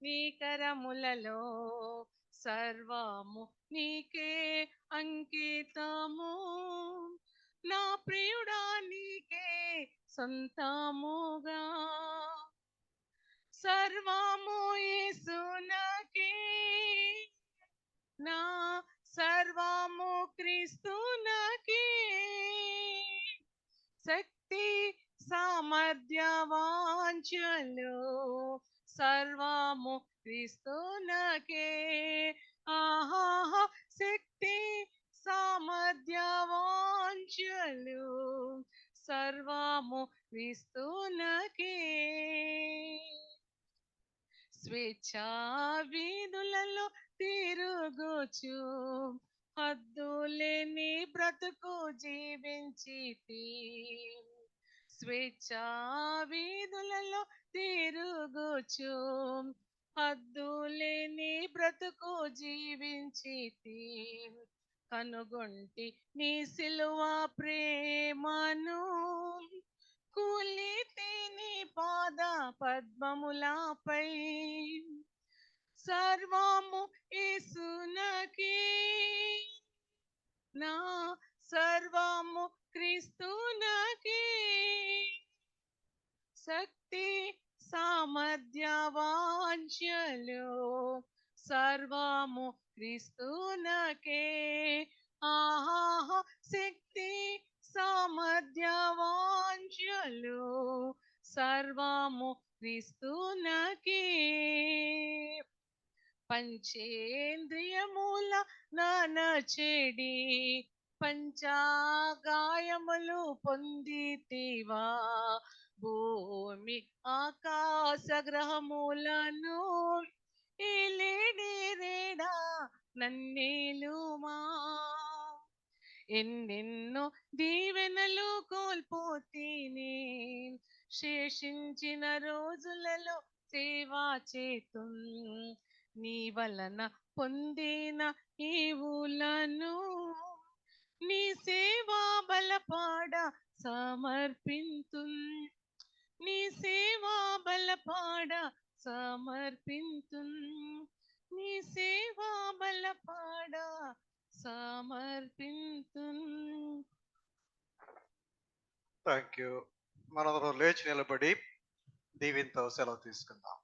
నీ కరములలో సర్వము నీకే అంకితము. నా ప్రియుడా నీకే సొంతముగా. సర్వము యేసునకే, నా సర్వము క్రీస్తునకే. శక్తి సామర్థ్య వాంఛలు సర్వము క్రీస్తునకే. ఆహా, శక్తి సామర్థ్య వాంఛలు సర్వము క్రీస్తునకే. స్వేచ్ఛా వీధులలో తిరుగుచు హద్దులేని బ్రతుకు జీవించితి. స్వేచ్ఛా వీధులలో తిరుగుచు హద్దులేని బ్రతుకు జీవించితి. కనుగొంటి నీ సిలువ ప్రేమను, కూలితి నీ పాద పద్మములపై. సర్వము యేసునకే, నా సర్వము క్రీస్తునకే. శక్తి సామర్థ్య వాంఛలు సర్వము క్రీస్తునకే. ఆహా, శక్తి సామర్థ్య వాంఛలు సర్వము క్రీస్తునకే. పంచేంద్రియముల ననచెడి పంచగాయములు పొందితివా. భూమి ఆకాశ గ్రహములను ఏలేడిరేడా నన్నేలుమా. ఎన్నెన్నో దీవెనలు కోల్పోతీని, శేషించిన రోజులలో సేవా చేతు. నీ వలన పొందిన ఈవులను నీ సేవా బలపాడ సమర్పింతు. నీ సేవా బలపాడ సమర్పింతు. నీ సేవా బలపాడ సమర్పింతు. Thank you. మనందరం లేచి నిలబడి దీవెనతో సెలవు తీసుకుందాం.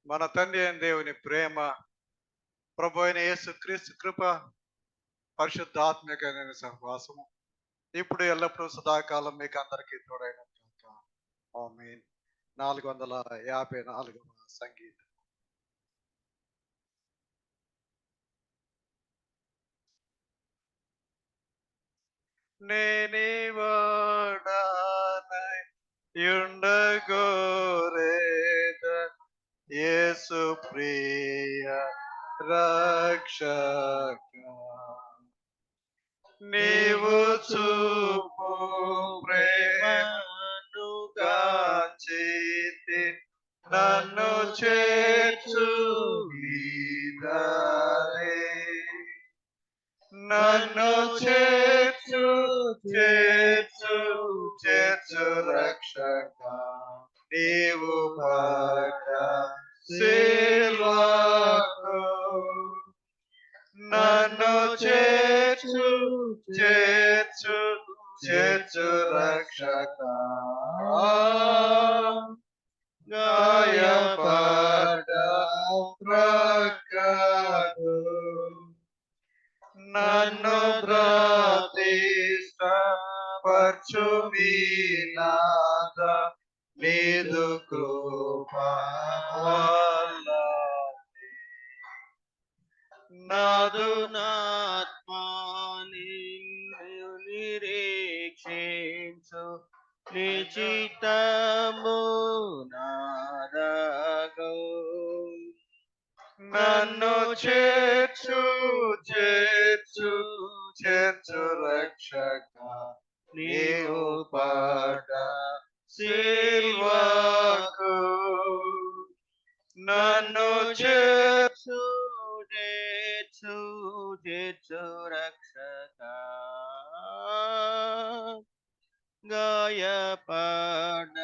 మన తండ్రి అయిన దేవుని ప్రేమ, ప్రభు అయిన యేసుక్రీస్తు కృప, పరిశుద్ధాత్మికమైన సహవాసము ఇప్పుడు ఎల్లప్పుడూ సదాకాలం మీకు అందరికీ తోడైన గాక. ఆమేన్. 454వ సంగీతం. నేనే వాడనై యుండగోరేద యేసు ప్రియ రక్షక. నీవు చూపు ప్రేమను గాంచితి, నన్ను చేర్చు నీదారే. నన్ను చేర్చు చేర్చు చేర్చు రక్షక. నీవు పడ్డ సిల్వకు నన్ను చేర్చు చేర్చు చేర్చు రక్షక. గాయపడ్డ ప్రక్కకు నన్ను ప్రతిష్ఠపరచు మీనాథ. నీదు కృప వల్ల నాదు నాత్మానిన్ను నిరీక్షించు, నిశ్చితము నాదగు. నన్ను చేర్చు చేర్చు చేర్చు రక్షక. నీవు పడ్డ సిల్వకు నన్ను చేర్చు చేర్చు చేర్చు రక్షక గాయపడ్డ